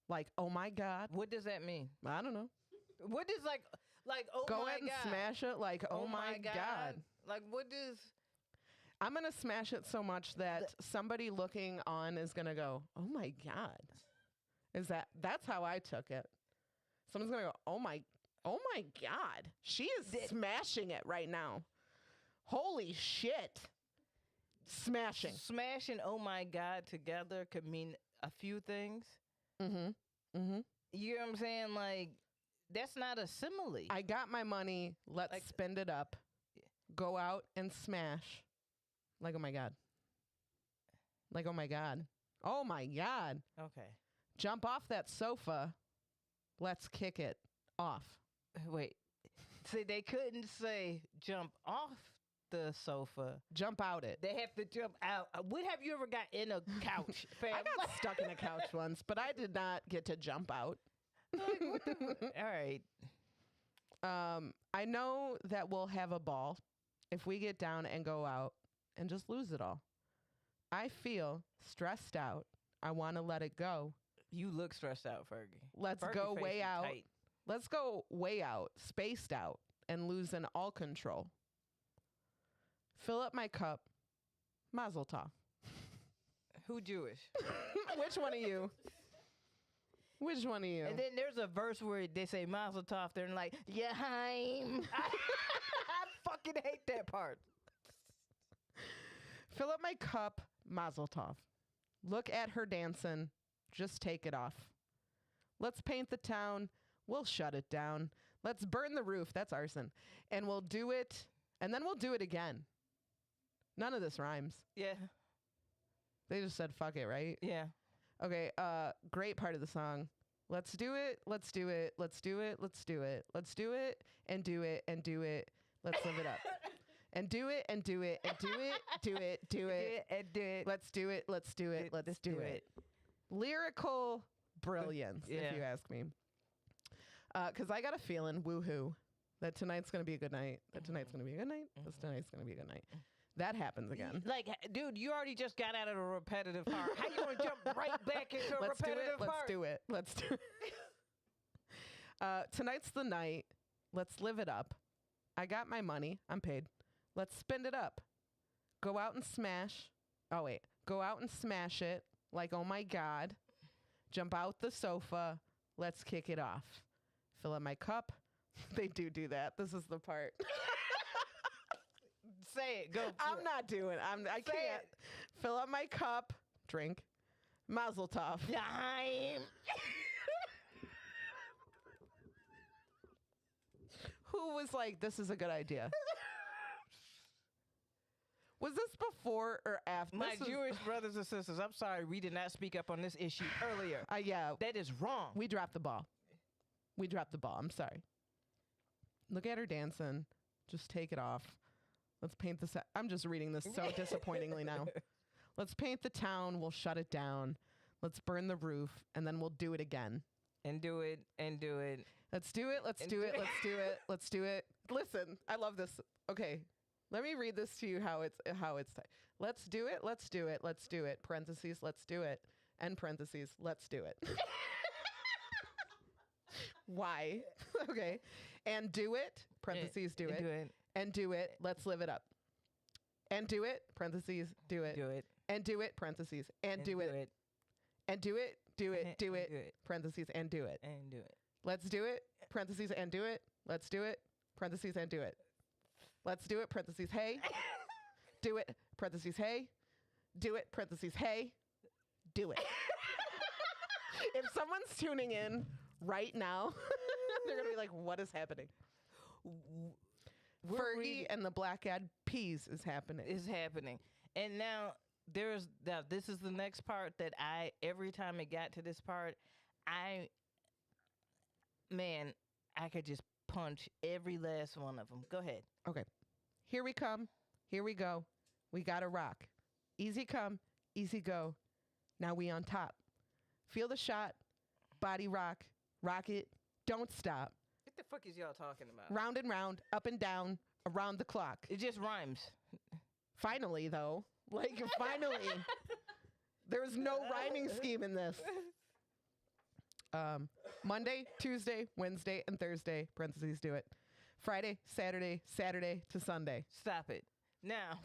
Like, oh my God. What does that mean? I don't know. What does like oh Go my ahead and God? smash it like, oh my God. Like, what does... I'm going to smash it so much that somebody looking on is going to go, oh my God. That's how I took it. Someone's going to go, oh my God. She is smashing it right now. Holy shit. Smashing. Smash and oh my God together could mean a few things. Mm-hmm. Mm-hmm. You know what I'm saying? Like, that's not a simile. I got my money. Let's Like- spend it up. Go out and smash. Like, oh my God. Like, oh my God. Oh my God. Okay. Jump off that sofa. Let's kick it off. Wait. See, they couldn't say jump off the sofa. Jump out it. They have to jump out. When have you ever got in a couch, fam? I got stuck in a couch once, but I did not get to jump out. Like, what the all right. I know that we'll have a ball if we get down and go out and just lose it all. I feel stressed out. I want to let it go. You look stressed out, Fergie. Let's Fergie go face way is out. tight. Let's go way out, spaced out, and losing all control. Fill up my cup. Mazel tov. Who Jewish? Which one of you? Which one of you? And then there's a verse where they say Mazel Tov. They're like, Yahaim. I fucking hate that part. Fill up my cup. Mazel tov. Look at her dancing. Just take it off. Let's paint the town. We'll shut it down. Let's burn the roof. That's arson. And we'll do it. And then we'll do it again. None of this rhymes. Yeah. They just said fuck it, right? Yeah. Okay, great part of the song. Let's do it. Let's do it. Let's do it. Let's do it. Let's do it and do it and do it. Let's live it up. And do it and do it and do it. Do it. Do it. And do it. Let's do it. Let's do it. Let's do it. Lyrical brilliance, Yeah. if you ask me. Because I got a feeling, woohoo, that tonight's going to be a good night. That tonight's going to be a good night. That tonight's going to be a good night. That happens again. Like, dude, you already just got out of a repetitive part. How you gonna jump right back into a Let's do it. repetitive Let's part? do it. Let's do it. Tonight's the night. Let's live it up. I got my money. I'm paid. Let's spend it up. Go out and smash. Oh, wait. Go out and smash it. Like, oh my God. Jump out the sofa. Let's kick it off. Fill up my cup. They do that. This is the part. Say it. Go. I'm not doing. I Say can't. it. Fill up my cup. Drink. Mazel tov. Yahaim. Who was like, this is a good idea? Was this before or after? My This was- Jewish brothers and sisters, I'm sorry we did not speak up on this issue earlier. Yeah, That is wrong. we dropped the ball. We dropped the ball. I'm sorry. Look at her dancing. Just take it off. Let's paint the I'm just reading this so disappointingly now. Let's paint the town. We'll shut it down. Let's burn the roof, and then we'll do it again. And do it. And do it. Let's do it. Let's And do do it. it. Let's do it. Let's do it. Listen, I love this. Okay, let me read this to you how it's let's do it. Let's do it. Let's do it. Parentheses. Let's do it. End parentheses. Let's do it. Why? Okay, and do it. Parentheses. Do And it. do it. And do it. Let's live it up. And do it. Parentheses. Do it. Do it. And do it. Parentheses. And do it. And do it. Do it. Do And it. do it. Parentheses. And do it. And do it. Let's do it, parentheses, and do it. Let's do it, parentheses, and do it. Let's do it, parentheses, hey. Do it, parentheses, hey. Do it, parentheses, hey. Do it. If someone's tuning in right now, they're going to be like, what is happening? We're Fergie reading- and the Black Eyed Peas is happening. is happening. And now this is the next part that every time it got to this part, I could just punch every last one of them. Go ahead. Okay. Here we come. Here we go. We got to rock. Easy come, easy go. Now we on top. Feel the shot. Body rock. Rock it. Don't stop. What the fuck is y'all talking about? Round and round, up and down, around the clock. It just rhymes. Finally, though. Like, finally. There was no rhyming scheme in this. Monday, Tuesday, Wednesday, and Thursday, parentheses, do it. Friday, Saturday, Saturday to Sunday. Stop it. Now,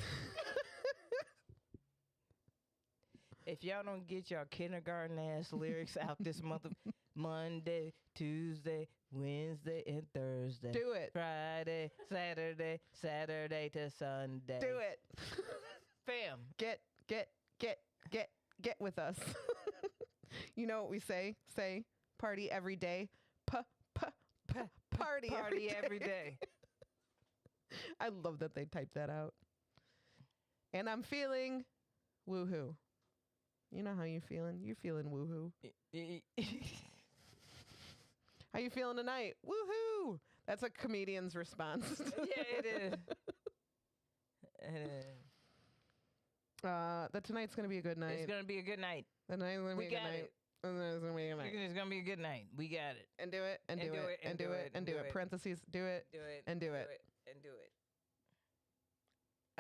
if y'all don't get your kindergarten ass lyrics out this month of Monday, Tuesday, Wednesday, and Thursday. Do it. Friday, Saturday, Saturday to Sunday. Do it. Fam. Get with us. You know what we say? Say, party every day. Party every day. I love that they typed that out. And I'm feeling woohoo. You know how you feeling? You feeling woohoo. How you feeling tonight? Woohoo! That's a comedian's response. Yeah, it is. That tonight's gonna be a good night. It's gonna be a good night. Tonight's gonna be We a good got night. it. It's gonna be a good night. It's gonna be a good night. We got it. And do it. And do it. And do it. And do it. Parentheses. Do it. Do it. And do it. And do it.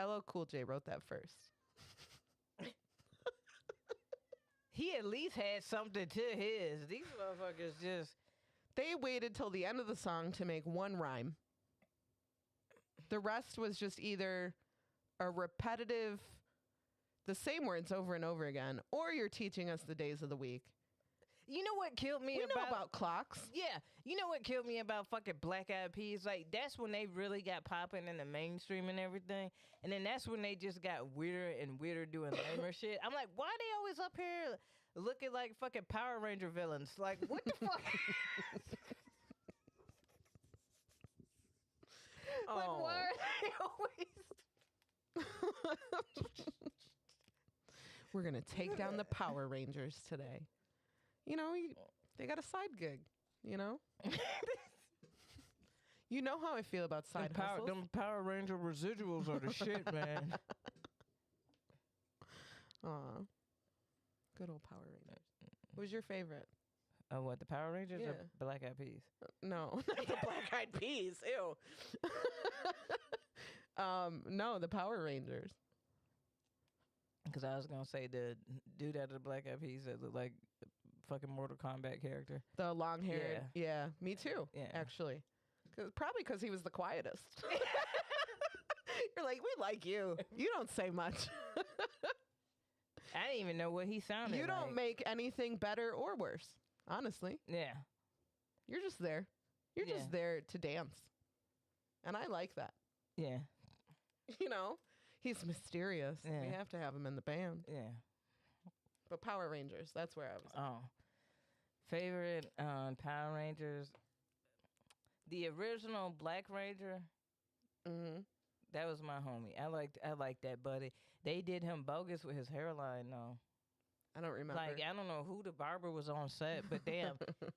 LL Cool J wrote that first. He at least had something to his. These motherfuckers just. They waited till the end of the song to make one rhyme. The rest was just either a repetitive, the same words over and over again, or you're teaching us the days of the week. You know what killed me We know about clocks. Yeah. You know what killed me about fucking Black Eyed Peas? Like, that's when they really got popping in the mainstream and everything. And then that's when they just got weirder and weirder doing lamer shit. I'm like, why they always up here looking like fucking Power Ranger villains? Like, what the fuck? Like, why are they always... We're going to take down the Power Rangers today. You know, they got a side gig, you know? You know how I feel about side hustles. Them Power Ranger residuals are the shit, man. Aw. Good old Power Rangers. Who's your favorite? Oh, what, the Power Rangers or Yeah. Black Eyed Peas? No, not the Black Eyed Peas. Ew. No, the Power Rangers. Because I was going to say the dude out of the Black Eyed Peas that looked like a fucking Mortal Kombat character. The long hair. Yeah, me too, Yeah. actually. Probably because he was the quietest. You're like, we like you. You don't say much. I didn't even know what he sounded You don't like. make anything better or worse, honestly. Yeah. You're just there. You're Yeah. just there to dance. And I like that. Yeah. You know, he's mysterious. Yeah. We have to have him in the band. Yeah. But Power Rangers, that's where I was. Oh. Favorite Power Rangers. The original Black Ranger, Mm-hmm. that was my homie. I liked that buddy. They did him bogus with his hairline though. I don't remember. Like, I don't know who the barber was on set, but damn.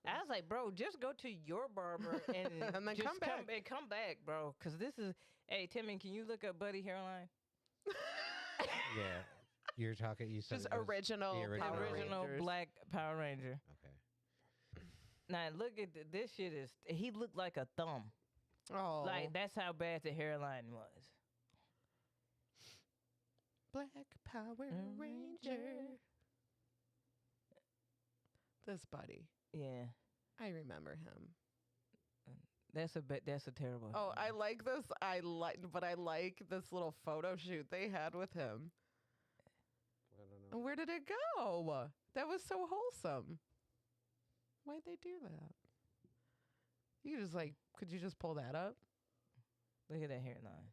I was like, bro, just go to your barber and, And then just come back. Come back, bro. Because this is, hey, Timmy, can you look up Buddy hairline? Yeah. You're talking, you said Just it was original the original. Power Original Rangers. Black Power Ranger. Okay. Now, look at this shit is, he looked like a thumb. Oh. Like, that's how bad the hairline was. Black Power Ranger. This buddy. Yeah. I remember him. That's a terrible. Oh, I like this. I like this little photo shoot they had with him. I don't know. And where did it go? That was so wholesome. Why'd they do that? You just could you just pull that up? Look at that hairline.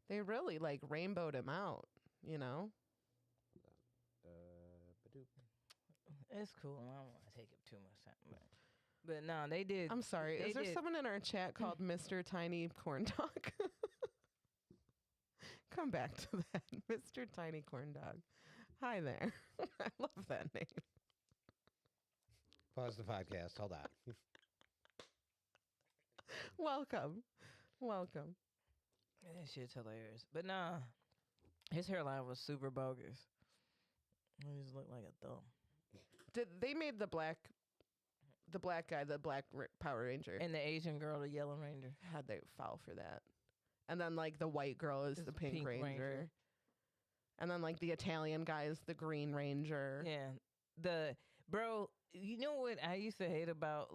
They really rainbowed him out, you know? Badoop. It's cool. I don't want to take up too much time. But no, they did. I'm sorry. They Is there did. someone in our chat called Mr. Tiny Corn Dog? Come back to that. Mr. Tiny Corn Dog. Hi there. I love that name. Pause the podcast. Hold on. Welcome. Welcome. That shit's hilarious. But nah, his hairline was super bogus. He just looked like a thumb. Did they made the black guy, the Power Ranger? And the Asian girl, the Yellow Ranger. How'd they foul for that? And then the white girl is Is the the Pink Pink Ranger. Ranger. And then the Italian guy is the Green Ranger. Yeah. Bro, you know what I used to hate about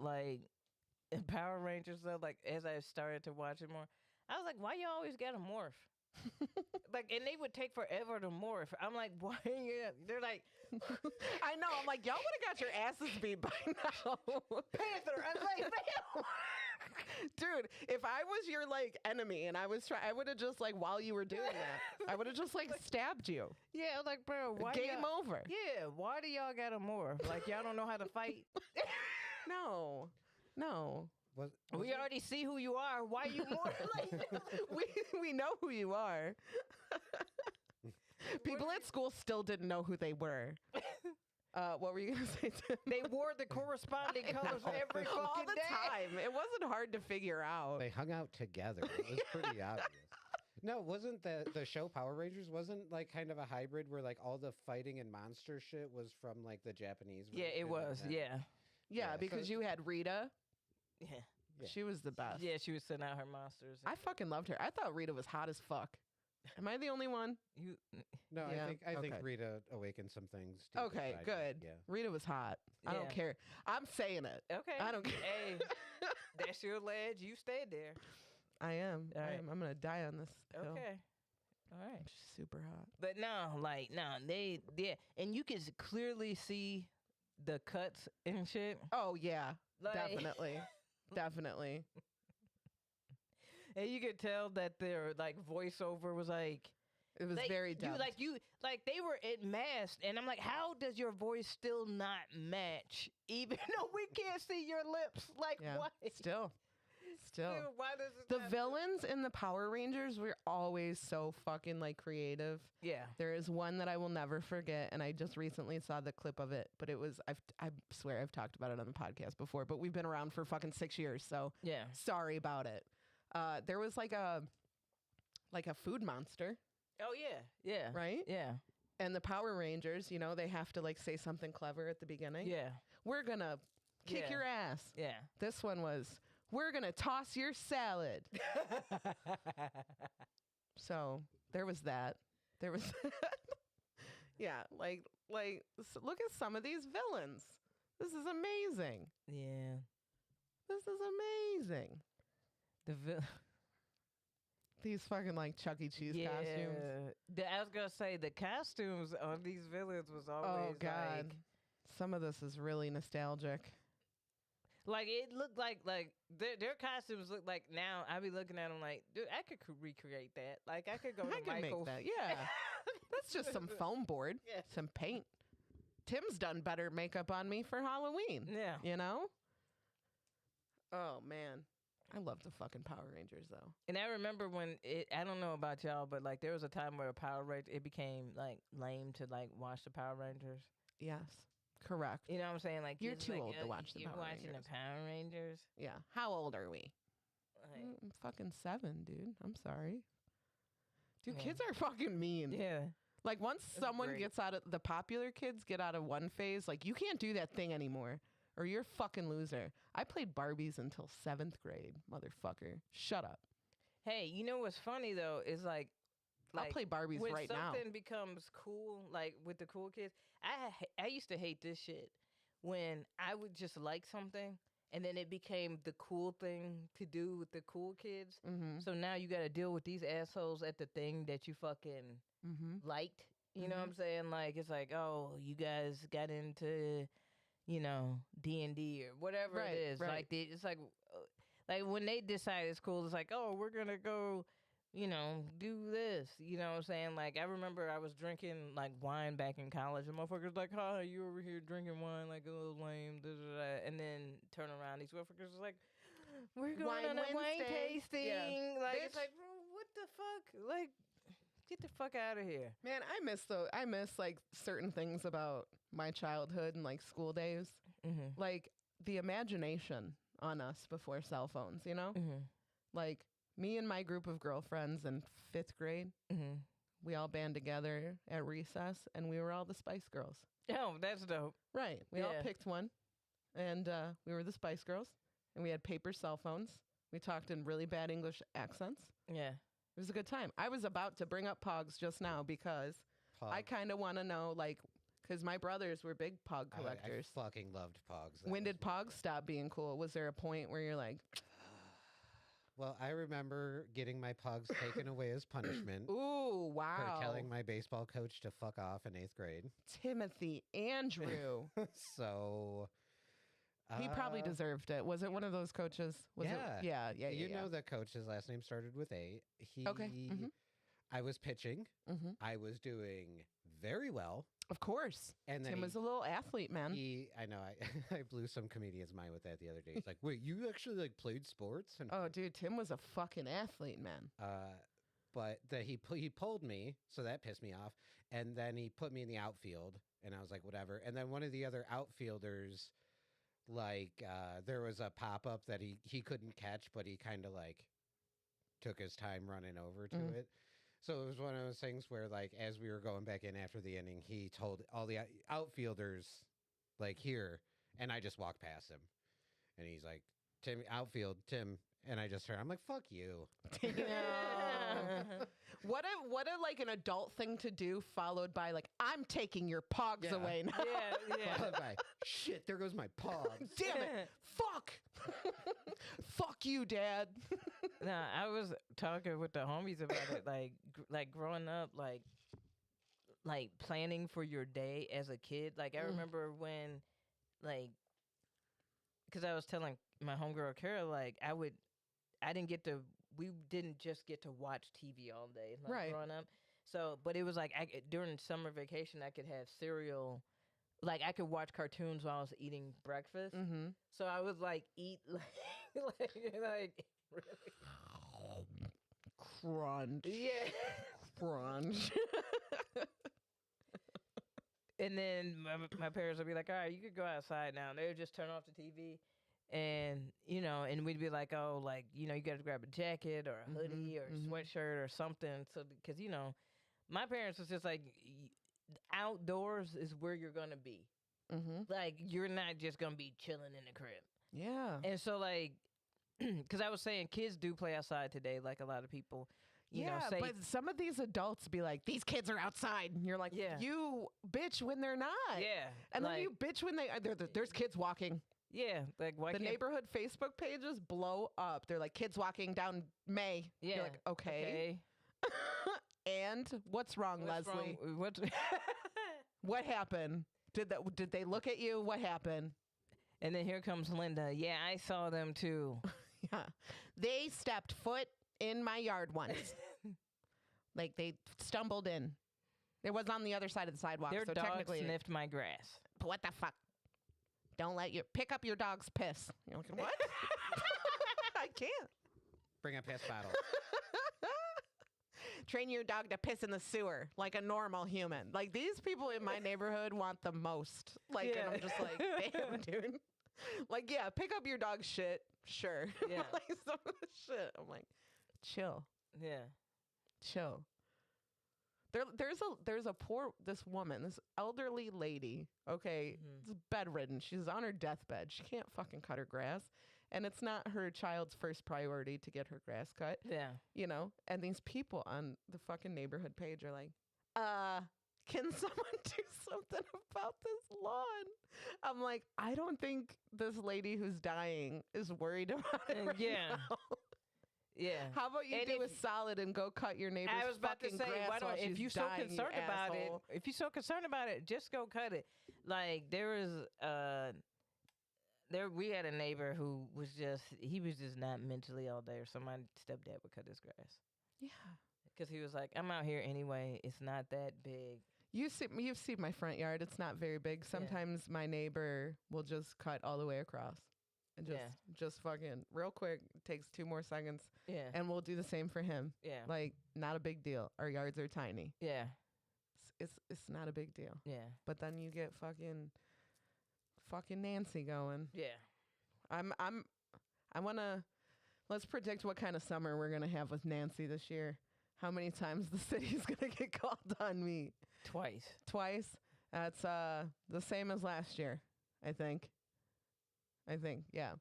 Power Rangers though? Like, as I started to watch it more, I was like, why y'all always gotta morph? And they would take forever to morph. I'm like, why? They're like, I know. I'm like, y'all would have got your asses beat by now. Panther. I was like, damn. Dude, if I was your enemy and I was I would have just while you were doing that, I would have just stabbed you. Yeah, I was like, bro, why Game y'all- over. Yeah, why do y'all gotta morph? Like, y'all don't know how to fight? No. Was We it- already see who you are. Why you more like we know who you are. People at school still didn't know who they were. What were you gonna say? Tim? They wore the corresponding colors every fucking all the day. time. It wasn't hard to figure out. They hung out together. It was pretty obvious. No, wasn't the show Power Rangers wasn't like kind of a hybrid where like all the fighting and monster shit was from like the Japanese Yeah, it version, was. and then- Yeah. Yeah, Yeah, because so- you had Rita. Yeah. Yeah. She was the best. Yeah, she was sending out her monsters. I fucking loved her. I thought Rita was hot as fuck. Am I the only one? You No, Yeah, I think okay. Rita awakened some things. deep Okay, inside me. good. Yeah. Rita was hot. I don't Yeah. care. I'm saying it. okay? I don't care. Hey, that's your ledge. You stayed there. I am. All I right. am. I'm gonna die on this hill. Okay. All right. She's super hot. But no, like no, and you can clearly see the cuts and shit. Oh yeah, Like, definitely, definitely. And you could tell that their like voiceover was like It was like, very dubbed. you like they were masked, and I'm like, how does your voice still not match, even though we can't see your lips? Like, Yeah. why? Still. Why does it The not- villains in the Power Rangers were always so fucking like creative. Yeah. There is one that I will never forget, and I just recently saw the clip of it. But it was I swear I've talked about it on the podcast before. But we've been around for fucking 6 years, so Yeah. sorry about it. There was like a food monster, Oh yeah. Yeah. right? Yeah. And the Power Rangers, you know, they have to like say something clever at the beginning. Yeah. We're gonna kick Yeah. your ass. Yeah. This one was, we're gonna toss your salad. So there was that. There was yeah, like look at some of these villains. This is amazing. Yeah. This is amazing. The These fucking like Chuck E. Cheese costumes. I was gonna say the costumes on these villains was always Oh God. Some of this is really nostalgic. like it looked like their costumes look like now. I be looking at them like, dude, I could recreate that. Like I could go to I can Michael. make that. Yeah. That's just some foam board, Yeah. some paint. Tim's done better makeup on me for Halloween. Yeah. You know? Oh man. I love the fucking Power Rangers though. And I remember when I don't know about y'all, but like there was a time where Power Rangers, it became like lame to like watch the Power Rangers. Yes. Correct. You know what I'm saying? Like You're kids too like, old to watch the you're Power watching Rangers. the Power Rangers. Yeah. How old are we? Like, I'm fucking 7, dude. I'm sorry. Dude, Yeah. kids are fucking mean. yeah. Like once That's someone great. gets out of the popular kids get out of one phase, like you can't do that thing anymore or you're a fucking loser. I played Barbies until 7th grade, motherfucker. Shut up. Hey, you know what's funny though is like I'll play Barbies when right now. something becomes cool, like with the cool kids. I used to hate this shit when I would just like something and then it became the cool thing to do with the cool kids. Mm-hmm. So now you got to deal with these assholes at the thing that you fucking Mm-hmm. liked. You know what I'm saying? Like it's like, oh, you guys got into, you know, D&D or whatever Right, it is. right. Like it's like when they decide it's cool, it's like, oh, we're gonna go, you know, do this. You know what I'm saying? Like I remember I was drinking like wine back in college, and motherfuckers like, hi, you over here drinking wine like a little lame, da, da, da. And then turn around, these motherfuckers was like, we're going Wine on a wine Wednesday. tasting. Yeah. Like Bitch. it's like, bro, what the fuck? Like, get the fuck out of here. Man, I miss like certain things about my childhood and like school days. Mm-hmm. Like the imagination on us before cell phones, you know? Mm-hmm. Like me and my group of girlfriends in 5th grade, Mm-hmm. we all band together at recess and we were all the Spice Girls. Oh, that's dope. Right. We all Yeah. picked one and we were the Spice Girls and we had paper cell phones. We talked in really bad English accents. Yeah. It was a good time. I was about to bring up Pogs just now because I kind of want to know, like, because my brothers were big Pog collectors. I fucking loved Pogs. That When was did my Pogs stop being cool? Was there a point where you're like, Well, I remember getting my Pogs taken away as punishment ooh, wow. for telling my baseball coach to fuck off in 8th grade. Timothy Andrew. So He probably uh, deserved it. Was it one of those coaches? Was Yeah. It? Yeah. You know the coach, his last name started with A. He Okay, mhm. I was pitching. Mm-hmm. I was doing very well. Of course. And then Tim was a little athlete, man. I know, I blew some comedian's mind with that the other day. He's like, wait, you actually like played sports? And Oh, dude, Tim was a fucking athlete, man. but that he pulled me, so that pissed me off. And then he put me in the outfield, and I was like, whatever. And then one of the other outfielders, like, there was a pop up that he couldn't catch, but he kind of like took his time running over to it. So it was one of those things where, like, as we were going back in after the inning, he told all the outfielders, like, here, and I just walked past him, and he's like, Tim, outfield, Tim. And I just heard, I'm like, fuck you. What a like an adult thing to do, followed by like, I'm taking your pogs away now. Yeah. Followed by, shit, there goes my pogs. Damn it. Fuck. Fuck you, Dad. Nah, I was talking with the homies about it, like growing up, like planning for your day as a kid. Like I remember when, like, because I was telling my homegirl Kara, like we didn't just get to watch TV all day, like, Right. growing up. So, but it was like during summer vacation, I could have cereal. Like I could watch cartoons while I was eating breakfast. Mm-hmm. So I would like eat like really. Crunch. Yeah. Crunch. And then my parents would be like, all right, you could go outside now. And they would just turn off the TV. And, and we'd be like, oh, like, you got to grab a jacket or a hoodie or a sweatshirt or something. So, because, my parents was just like, outdoors is where you're going to be. Mm-hmm. Like, you're not just going to be chilling in the crib. Yeah. And so, like, because I was saying kids do play outside today, like a lot of people. You know, say, but some of these adults be like, these kids are outside. And you're like, you bitch when they're not. Yeah. And like, then you bitch when there's kids walking. Yeah. Like, why the can't neighborhood Facebook pages blow up. They're like, kids walking down May. Yeah. You're like, okay. And what's wrong, Leslie? What's What happened? Did they look at you? What happened? And then here comes Linda. Yeah, I saw them too. Yeah. They stepped foot in my yard once. Like they stumbled in. It was on the other side of the sidewalk. Their so dog technically sniffed my grass. What the fuck? Don't let you pick up your dog's piss. You're like, what? I can't. Bring a piss bottle. Train your dog to piss in the sewer like a normal human. Like these people in my neighborhood want the most. Like, and I'm just like, damn, dude. Like, yeah, pick up your dog's shit. Sure. Yeah. Like some of the shit. I'm like, chill. Yeah. Chill. There's this woman, this elderly lady, okay, bedridden. She's on her deathbed. She can't fucking cut her grass. And it's not her child's first priority to get her grass cut. Yeah. And these people on the fucking neighborhood page are like, can someone do something about this lawn? I'm like, I don't think this lady who's dying is worried about it right now. Yeah. How about you do a solid and go cut your neighbor's I was about to fucking say, grass why while don't, if she's you're so dying, concerned you about asshole. it, if you're so concerned about it, just go cut it. Like we had a neighbor who was just not mentally all there. So my stepdad would cut his grass. Yeah. Because he was like, I'm out here anyway. It's not that big. You've seen my front yard. It's not very big. Sometimes my neighbor will just cut all the way across. And just fucking real quick, takes 2 more seconds. Yeah. And we'll do the same for him. Yeah. Like, not a big deal. Our yards are tiny. Yeah. It's not a big deal. Yeah. But then you get fucking Nancy going. Yeah. Let's predict what kind of summer we're gonna have with Nancy this year. How many times the city's gonna get called on me? Twice. That's the same as last year, I think, yeah.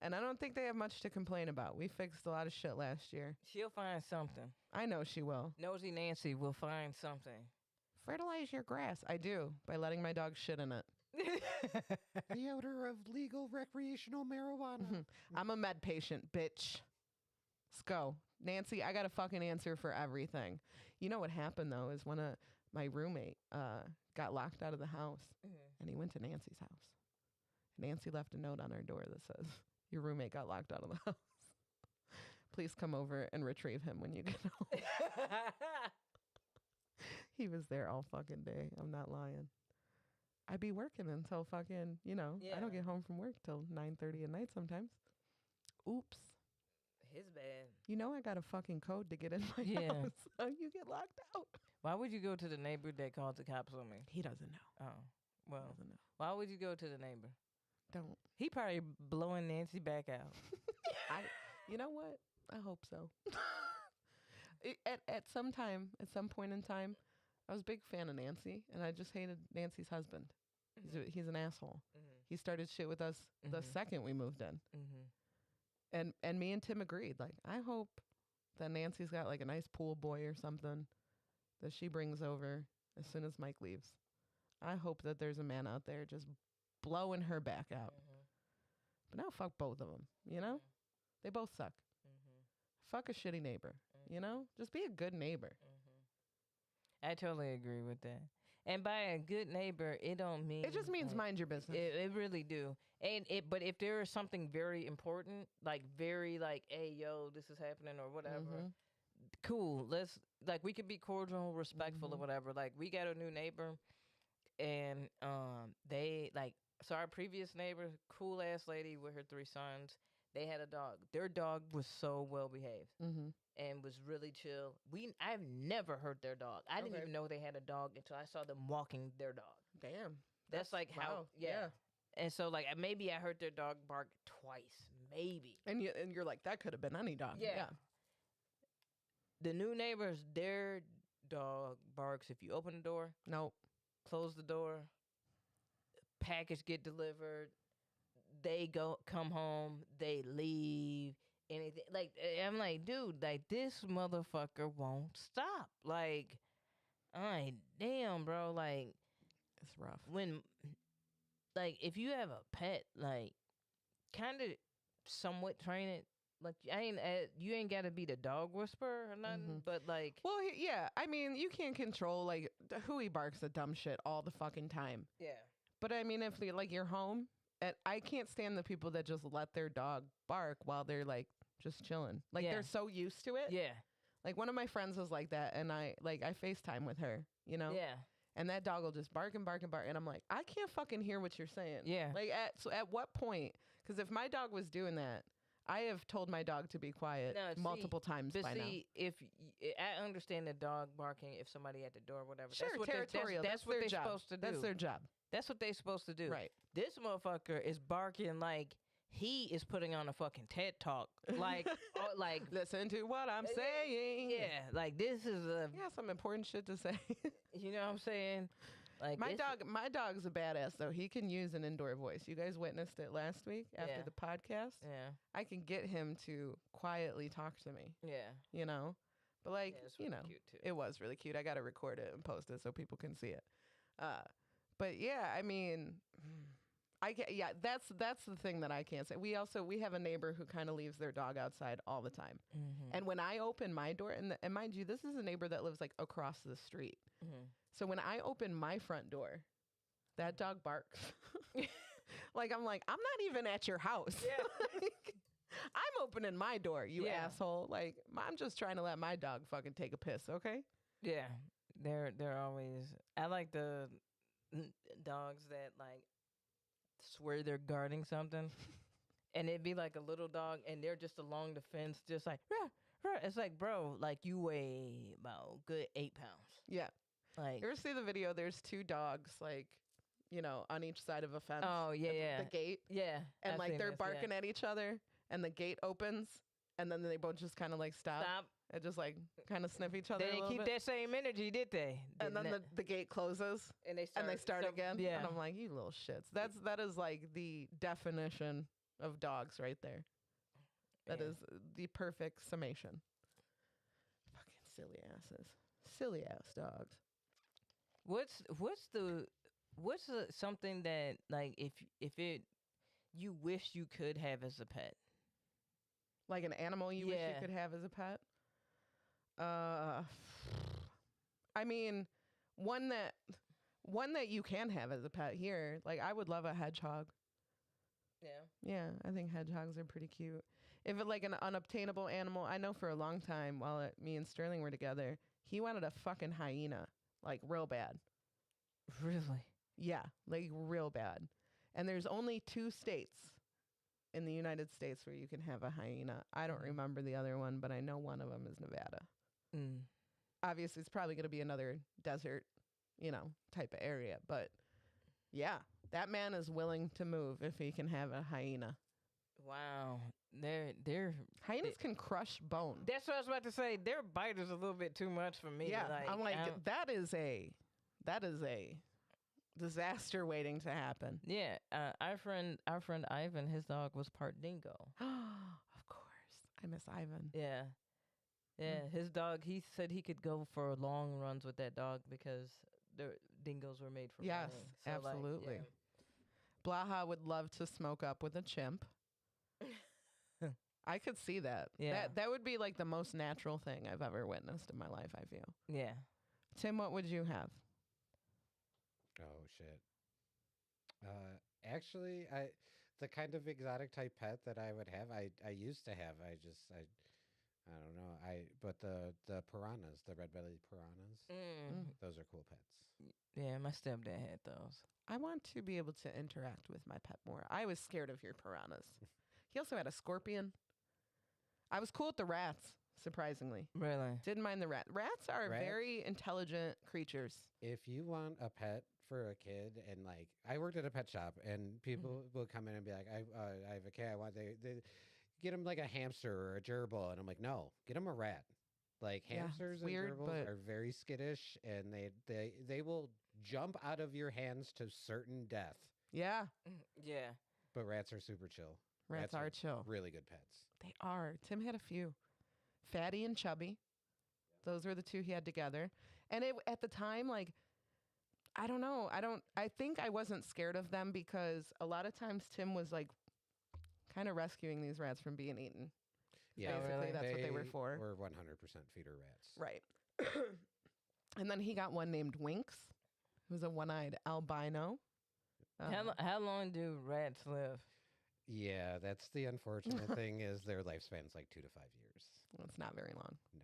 And I don't think they have much to complain about. We fixed a lot of shit last year. She'll find something. I know she will. Nosy Nancy will find something. Fertilize your grass. I do, by letting my dog shit in it. The odor of legal recreational marijuana. I'm a med patient, bitch. Let's go. Nancy, I got a fucking answer for everything. You know what happened, though, is when my roommate got locked out of the house, and he went to Nancy's house. Nancy left a note on our door that says, your roommate got locked out of the house. Please come over and retrieve him when you get home. He was there all fucking day. I'm not lying. I be working until fucking, I don't Yeah. get home from work till 9:30 at night sometimes. Oops. His bad. You know I got a fucking code to get in my Yeah. house. So you get locked out. Why would you go to the neighbor that called the cops on me? He doesn't know. Oh, He well. doesn't know. Why would you go to the neighbor? Don't. He probably blowing Nancy back out. You know what? I hope so. At some point in time, I was a big fan of Nancy, and I just hated Nancy's husband. He's an asshole. Mm-hmm. He started shit with us the Mhm. second we moved in. Mm-hmm. And me and Tim agreed. Like, I hope that Nancy's got like a nice pool boy or something that she brings over as soon as Mike leaves. I hope that there's a man out there just blowing her back out. But now fuck both of them, you know? They both suck. Fuck a shitty neighbor, you know? Just be a good neighbor. I totally agree with that. And by a good neighbor, it don't mean It just means like, mind your business. It really do. But if there is something very important, like very like, hey yo, this is happening or whatever, Mhm. cool. Let's like we could be cordial, respectful or Mhm. whatever. Like we got a new neighbor, and they like so our previous neighbor, cool ass lady with her 3 sons. They had a dog. Their dog was so well behaved Mhm. and was really chill. I've never hurt their dog. I didn't Okay. even know they had a dog until I saw them walking their dog. Damn. That's like how wow. yeah. And so like maybe I heard their dog bark twice, maybe. And you're like, that could have been any dog. Yeah. The new neighbors, their dog barks if you open the door, Nope. close the door, package get delivered, they come home, they leave, anything. Like I'm like, dude, like this motherfucker won't stop. Like, I'm like, damn, bro, like It's rough. when like if you have a pet, like kind of somewhat train it. Like you ain't got to be the dog whisperer or nothing, but like Well, yeah. I mean, you can't control like who he barks at dumb shit all the fucking time. yeah, But I mean, if you're home, and I can't stand the people that just let their dog bark while they're like just chilling. Like Yeah. they're so used to it. yeah, Like one of my friends was like that, and I FaceTime with her, yeah, and that dog will just bark and bark and bark, and I'm like, I can't fucking hear what you're saying. Yeah. Like at what point? Because if my dog was doing that, I have told my dog to be quiet No, see, multiple times But by now. see, I understand the dog barking if somebody at the door, or whatever. Sure, that's what territorial. That's what their they're job. supposed to do. That's their job. That's what they're supposed to do. Right. This motherfucker is barking like he is putting on a fucking TED talk. Like, like Listen to what I'm saying. yeah, like this is a, Yeah, some important shit to say. you know what I'm saying? Like my dog's a badass though. He can use an indoor voice. You guys witnessed it last week after Yeah. the podcast. Yeah, I can get him to quietly talk to me, yeah. But like, Yeah, it's really cute too. it was really cute. I got to record it and post it so people can see it. But yeah, I mean, that's the thing that I can't say. We have a neighbor who kind of leaves their dog outside all the time. Mm-hmm. And when I open my door, and mind you, this is a neighbor that lives like across the street. Mm-hmm. So when I open my front door, that dog barks. Like I'm not even at your house. Yeah. Like, I'm opening my door, you Yeah. asshole. Like I'm just trying to let my dog fucking take a piss, okay? Yeah, they're always. I like the dogs that like swear they're guarding something, and it'd be like a little dog, and they're just along the fence, just like rah, rah. It's like, bro, like you weigh about good 8 pounds. Yeah. Like, You ever see the video? There's 2 dogs, like, on each side of a fence. oh yeah, at yeah, The gate. yeah, And I've like seen they're this, barking at each other, and the gate opens, and then they both just kind of like yeah. Stop. and just like kind of sniff each other. They a didn't little keep bit. that same energy, did they? And then Didn't the gate closes. and they And they start so- again. Yeah, And I'm like, you little shits. That is like the definition of dogs right there. That Yeah. is the perfect summation. Fucking silly asses. Silly ass dogs. What's something that like if it you wish you could have as a pet? Like an animal you wish Yeah. you could have as a pet. I mean, one that you can have as a pet here. Like I would love a hedgehog. Yeah. Yeah, I think hedgehogs are pretty cute. If it like an unobtainable animal, I know for a long time while me and Sterling were together, he wanted a fucking hyena. like real bad. Really? Yeah, like real bad. And there's only 2 states in the United States where you can have a hyena. I don't remember the other one, but I know one of them is Nevada. Mm. Obviously, it's probably going to be another desert, type of area. But yeah, that man is willing to move if he can have a hyena. Wow. Hyenas can crush bone. That's what I was about to say. Their bite is a little bit too much for me. Yeah, I'm like, I don't- that is a disaster waiting to happen. Yeah, our friend Ivan, his dog was part dingo. Of course, I miss Ivan. Yeah, his dog. He said he could go for long runs with that dog because the dingoes were made for Yes, running. So, absolutely. Blaha would love to smoke up with a chimp. I could see that. Yeah. That would be like the most natural thing I've ever witnessed in my life, I feel. Yeah. Tim, what would you have? Oh shit. Actually, the kind of exotic type pet that I would have, I used to have. I don't know. But the piranhas, the red-bellied piranhas, those are cool pets. Yeah, my stepdad had those. I want to be able to interact with my pet more. I was scared of your piranhas. He also had a scorpion. I was cool with the rats, surprisingly. Really? Didn't mind the rat. Rats are very intelligent creatures. If you want a pet for a kid, and like I worked at a pet shop, and people will come in and be like, I have a cat. I want they get them like a hamster or a gerbil, and I'm like, no, get them a rat. Like hamsters and gerbils are very skittish, and they will jump out of your hands to certain death. Yeah. Yeah. But rats are super chill. Rats are chill. Really good pets. They are. Tim had a few. Fatty and Chubby. Those were the 2 he had together. And at the time, like, I don't know. I think I wasn't scared of them because a lot of times Tim was like kind of rescuing these rats from being eaten. Yeah, basically that's what they were for. We're 100% feeder rats. Right. And then he got one named Winks, who's a one-eyed albino. How long do rats live? Yeah, that's the unfortunate thing is their lifespan's like 2 to 5 years. Well, it's not very long. No.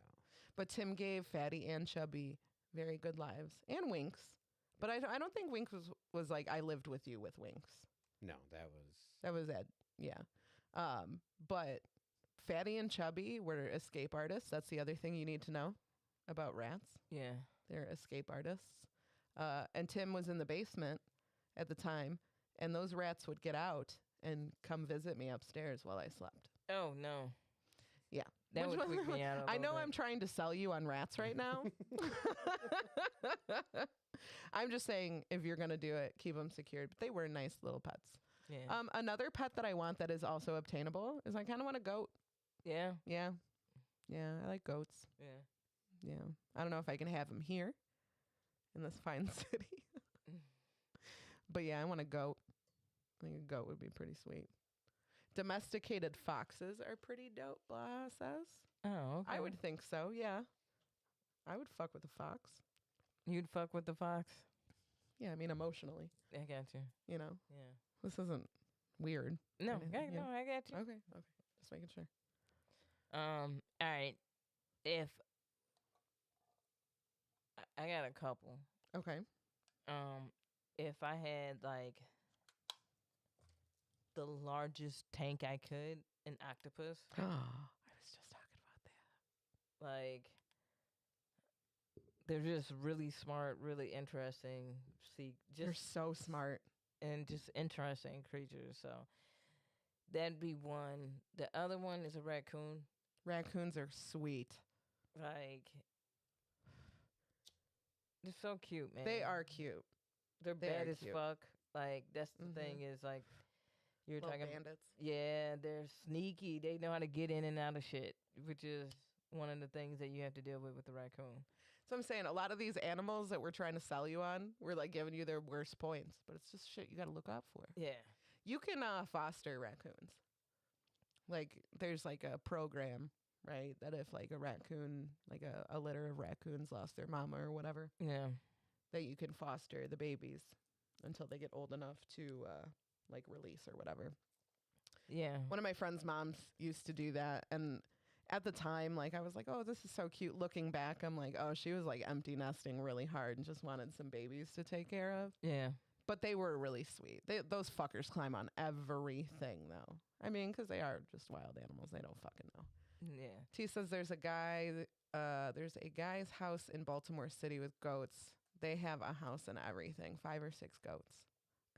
But Tim gave Fatty and Chubby very good lives. And Winks. But I don't think Winks was like, I lived with you with Winks. No, That was Ed. Yeah. But Fatty and Chubby were escape artists. That's the other thing you need to know about rats. Yeah. They're escape artists. And Tim was in the basement at the time. And those rats would get out and come visit me upstairs while I slept. Oh, no. Yeah. That would freak me out. I know I'm trying to sell you on rats right now. I'm just saying, if you're going to do it, keep them secured. But they were nice little pets. Yeah. Another pet that I want that is also obtainable is I kind of want a goat. Yeah. Yeah. Yeah, I like goats. Yeah. Yeah. I don't know if I can have them here in this fine city. But yeah, I want a goat. I think a goat would be pretty sweet. Domesticated foxes are pretty dope, Blah says. Oh, okay. I would think so, yeah. I would fuck with a fox. You'd fuck with the fox? Yeah, I mean emotionally. I got you. You know? Yeah. This isn't weird. No, anything, no, I got you. Okay. Just making sure. All right. If I got a couple. Okay. If I had like the largest tank I could, an octopus. I was just talking about that. Like, they're just really smart, really interesting. They're so smart. And just interesting creatures. So that'd be one. The other one is a raccoon. Raccoons are sweet. Like, they're so cute, man. They are cute. They're bad as cute. fuck. Like, that's the thing is like, you're Little talking bandits. Yeah, they're sneaky. They know how to get in and out of shit, which is one of the things that you have to deal with the raccoon. So I'm saying a lot of these animals that we're trying to sell you on, we're like giving you their worst points, but it's just shit you got to look out for. Yeah. You can foster raccoons. Like there's like a program, right? That if like a raccoon, like a litter of raccoons lost their mama or whatever, Yeah. that you can foster the babies until they get old enough to like release or whatever. Yeah. One of my friend's moms used to do that, and at the time, like, I was like, oh, this is so cute. Looking back, I'm like, oh, she was like empty nesting really hard and just wanted some babies to take care of. Yeah. But they were really sweet. Those fuckers climb on everything, though. I mean, because they are just wild animals. They don't fucking know. Yeah. T says there's a guy's house in Baltimore City with goats. They have a house and everything. 5 or 6 goats.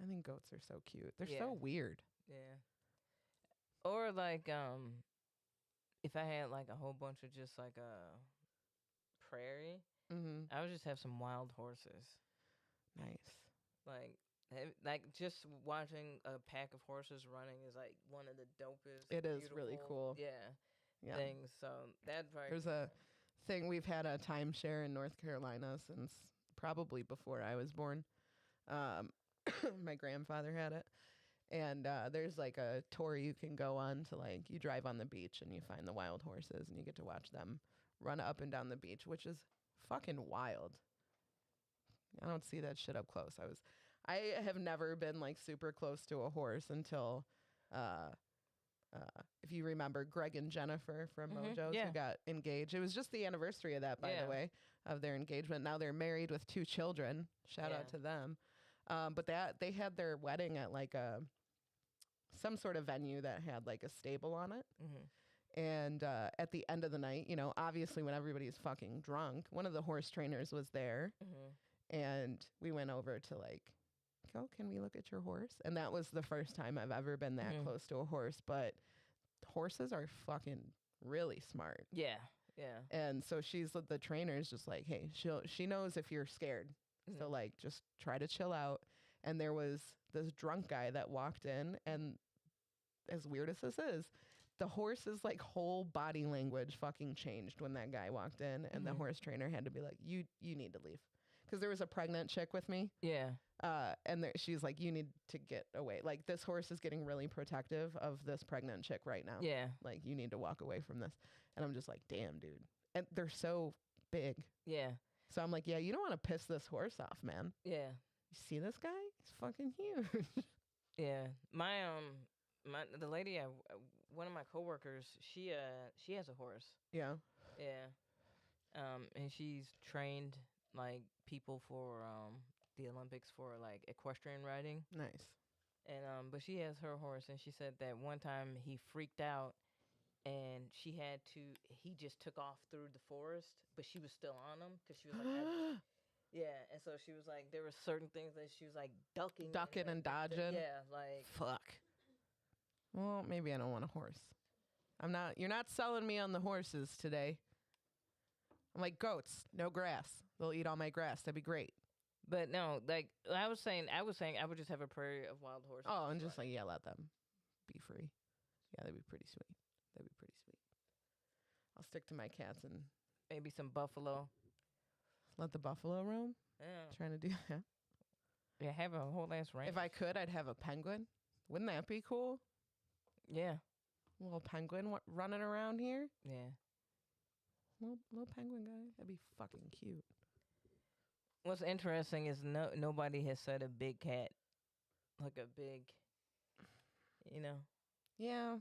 I think goats are so cute. They're so weird. Yeah. Or like, if I had like a whole bunch of just like a prairie, I would just have some wild horses. Nice. Like just watching a pack of horses running is like one of the dopest. It is really cool. Yeah. Things. So that's very. There's a thing, we've had a timeshare in North Carolina since probably before I was born. My grandfather had it. And there's like a tour you can go on to, like, you drive on the beach and you find the wild horses and you get to watch them run up and down the beach, which is fucking wild. I don't see that shit up close. I have never been like super close to a horse until, if you remember Greg and Jennifer from Mojo's who got engaged. It was just the anniversary of that, by the way, of their engagement. Now they're married with 2 children. Shout out to them. But they had their wedding at like some sort of venue that had like a stable on it. And at the end of the night, you know, obviously when everybody's fucking drunk, one of the horse trainers was there. And we went over to like, oh, can we look at your horse? And that was the first time I've ever been that close to a horse. But horses are fucking really smart. Yeah. Yeah. And so the trainer's just like, hey, she knows if you're scared. So like, just try to chill out. And there was this drunk guy that walked in, and as weird as this is, the horse's like whole body language fucking changed when that guy walked in, and the horse trainer had to be like, you need to leave. Because there was a pregnant chick with me. Yeah. And she's like, you need to get away. Like, this horse is getting really protective of this pregnant chick right now. Yeah. Like, you need to walk away from this. And I'm just like, damn, dude. And they're so big. Yeah. So I'm like, yeah, you don't want to piss this horse off, man. Yeah. You see this guy? He's fucking huge. Yeah. The lady, one of my coworkers, she has a horse. Yeah. Yeah. And she's trained like people for the Olympics for like equestrian riding. Nice. And but she has her horse, and she said that one time he freaked out, and he just took off through the forest, but she was still on him because she was like, yeah. And so she was like, there were certain things that she was like ducking and dodging. Yeah, like fuck. Well, maybe I don't want a horse. You're not selling me on the horses today. I'm like, goats, no grass. They'll eat all my grass. That'd be great. But no, like I was saying I would just have a prairie of wild horses. Oh, and just like, yeah, let them be free. Yeah, that'd be pretty sweet. I'll stick to my cats and maybe some buffalo. Let the buffalo roam. Yeah. Trying to do that. Yeah, have a whole ass ranch. If I could, I'd have a penguin. Wouldn't that be cool? Yeah. A little penguin running around here. Yeah. Little penguin guy. That'd be fucking cute. What's interesting is nobody has said a big cat, like a big, you know. Yeah,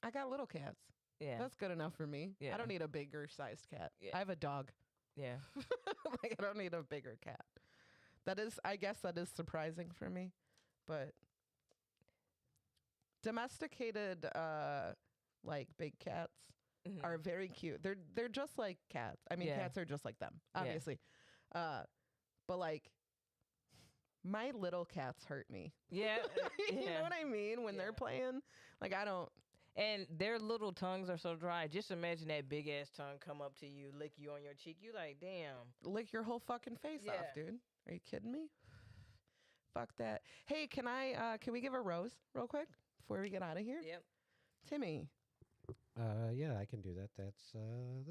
I got little cats. Yeah, that's good enough for me. Yeah. I don't need a bigger sized cat. Yeah. I have a dog. Yeah, like I don't need a bigger cat. I guess that is surprising for me, but domesticated, like big cats are very cute. They're just like cats. I mean, cats are just like them, obviously. But like my little cats hurt me. Yeah. You know what I mean? When they're playing, like I don't. And their little tongues are so dry. Just imagine that big ass tongue come up to you, lick you on your cheek. You like, damn. Lick your whole fucking face off, dude. Are you kidding me? Fuck that. Hey, can we give a rose real quick before we get out of here? Yep. Timmy. Yeah, I can do that. That's one.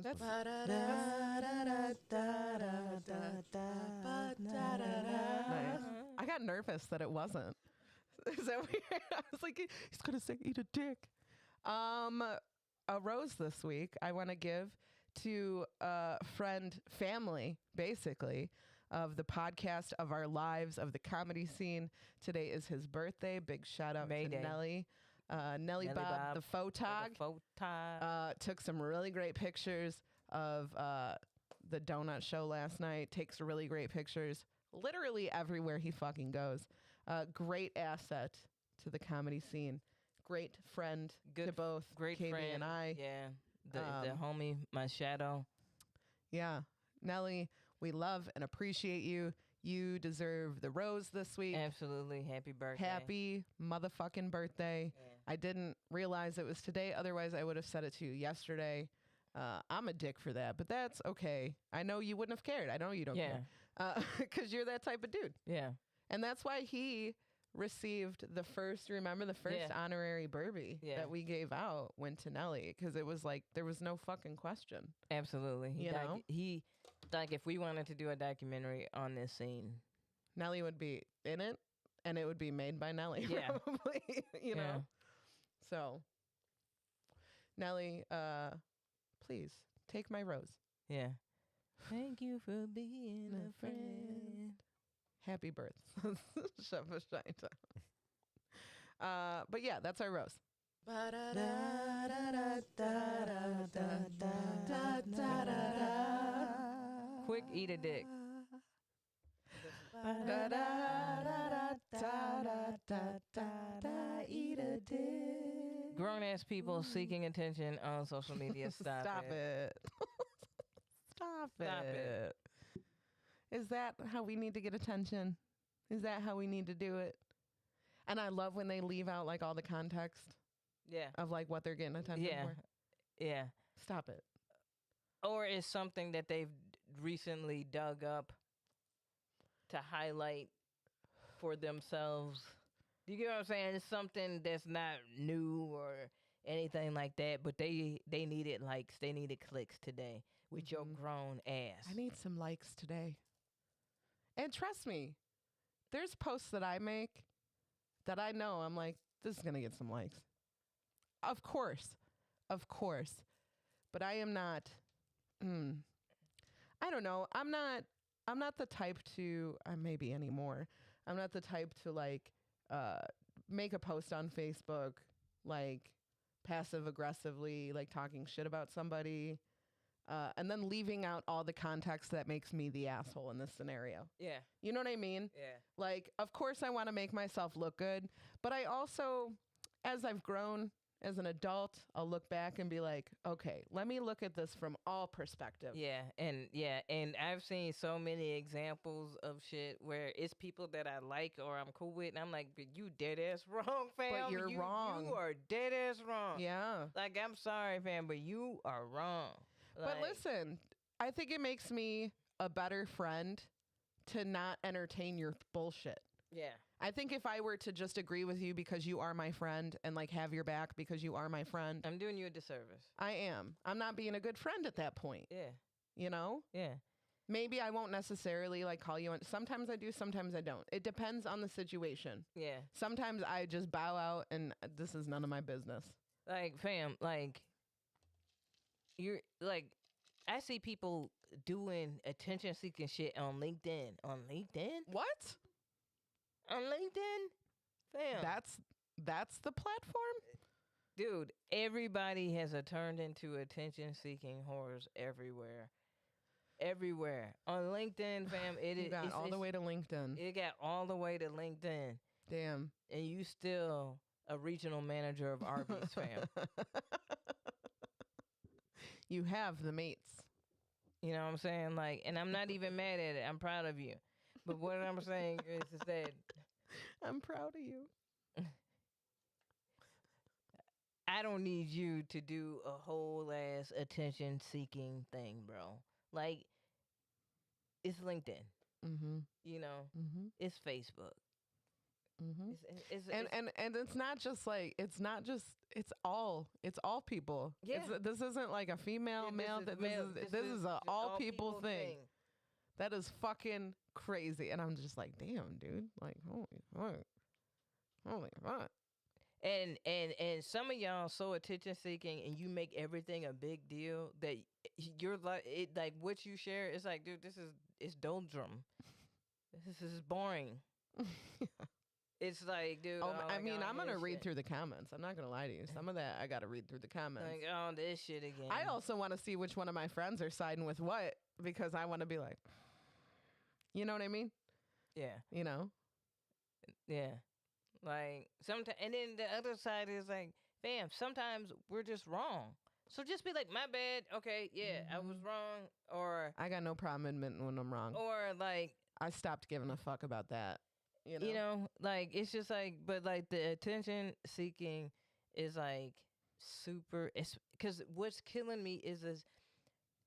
Nice. I got nervous that it wasn't. Is that weird? I was like, he's gonna say eat a dick. A rose this week I want to give to a family, basically, of the podcast, of our lives, of the comedy scene. Today is his birthday. Big shout out to Nelly. Nelly Bob, the photog, photog. took some really great pictures of the donut show last night. Takes really great pictures literally everywhere he fucking goes. Great asset to the comedy scene. Great friend to both great Katie friend and I. Yeah, the homie, my shadow. Yeah, Nelly, we love and appreciate you. You deserve the rose this week. Absolutely. Happy birthday. Happy motherfucking birthday. Yeah. I didn't realize it was today. Otherwise, I would have said it to you yesterday. I'm a dick for that, but that's okay. I know you wouldn't have cared. I know you don't care. Because you're that type of dude. Yeah. And that's why he received the first honorary Burby that we gave out went to Nelly, because it was like there was no fucking question. Absolutely. He if we wanted to do a documentary on this scene, Nelly would be in it, and it would be made by Nelly. Yeah. Probably, you know. So Nelly, please take my rose. Yeah. Thank you for being a friend. Happy birth. But yeah, that's our rose. Quick, eat a dick. Eat a dick. Grown ass people seeking attention on social media. Stop it. Stop it. Is that how we need to get attention? Is that how we need to do it? And I love when they leave out like all the context. Yeah. Of like what they're getting attention for. Yeah. Stop it. Or it's something that they've recently dug up to highlight for themselves. You get what I'm saying? It's something that's not new or anything like that, but they needed likes. They needed clicks today with your grown ass. I need some likes today. And trust me, there's posts that I make that I know I'm like, this is going to get some likes. Of course. But I am not, I don't know. I'm not the type to, maybe anymore. I'm not the type to like make a post on Facebook, like passive aggressively, like talking shit about somebody. And then leaving out all the context that makes me the asshole in this scenario. Yeah. You know what I mean? Yeah. Like, of course I want to make myself look good, but I also, as I've grown as an adult, I'll look back and be like, okay, let me look at this from all perspectives. And I've seen so many examples of shit where it's people that I like or I'm cool with, and I'm like, but you dead ass wrong, fam. But you're wrong. You are dead ass wrong. Yeah. Like, I'm sorry, fam, but you are wrong. But listen, I think it makes me a better friend to not entertain your bullshit. Yeah. I think if I were to just agree with you because you are my friend and like have your back because you are my friend, I'm doing you a disservice. I am. I'm not being a good friend at that point. Yeah. You know? Yeah. Maybe I won't necessarily like call you on. Sometimes I do, sometimes I don't. It depends on the situation. Yeah. Sometimes I just bow out and this is none of my business. Like, fam, like, you're like, I see people doing attention seeking shit on LinkedIn. On LinkedIn? What? On LinkedIn? Fam. That's the platform? Dude, everybody has turned into attention seeking whores everywhere. Everywhere. On LinkedIn, fam, it got all the way to LinkedIn. It got all the way to LinkedIn. Damn. And you still a regional manager of Arby's, fam. You have the mates. You know what I'm saying? Like, and I'm not even mad at it. I'm proud of you. But what I'm saying is that I'm proud of you. I don't need you to do a whole ass attention seeking thing, bro. Like, it's LinkedIn. Mm-hmm. You know, it's Facebook. Mm-hmm. And it's not just like it's all people. Yeah. This isn't like a female male. This is a all people thing. That is fucking crazy. And I'm just like, damn, dude. Like, holy fuck. And some of y'all so attention seeking, and you make everything a big deal that you're like it. Like what you share, it's like, dude, it's doldrum. This is boring. It's like, dude. Oh, oh I my mean, God, I'm gonna this read shit. through the comments. I'm not gonna lie to you. Some of that I gotta read through the comments. Like, oh, this shit again. I also want to see which one of my friends are siding with what because I want to be like, you know what I mean? Yeah. You know? Yeah. Like, sometimes, and then the other side is like, fam, sometimes we're just wrong. So just be like, my bad. Okay, yeah, I was wrong. Or, I got no problem admitting when I'm wrong. or like, I stopped giving a fuck about that. you know, like, it's just like, but like the attention seeking is like super, it's because what's killing me is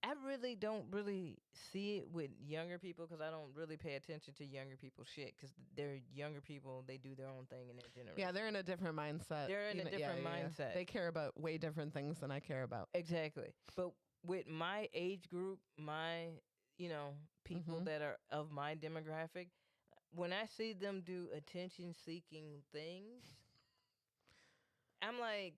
I really don't really see it with younger people because I don't really pay attention to younger people's shit because they're younger people. They do their own thing in their generation. Yeah, they're in a different mindset. They're in a different mindset. They care about way different things than I care about. Exactly. But with my age group, my, people that are of my demographic, when I see them do attention seeking things, I'm like,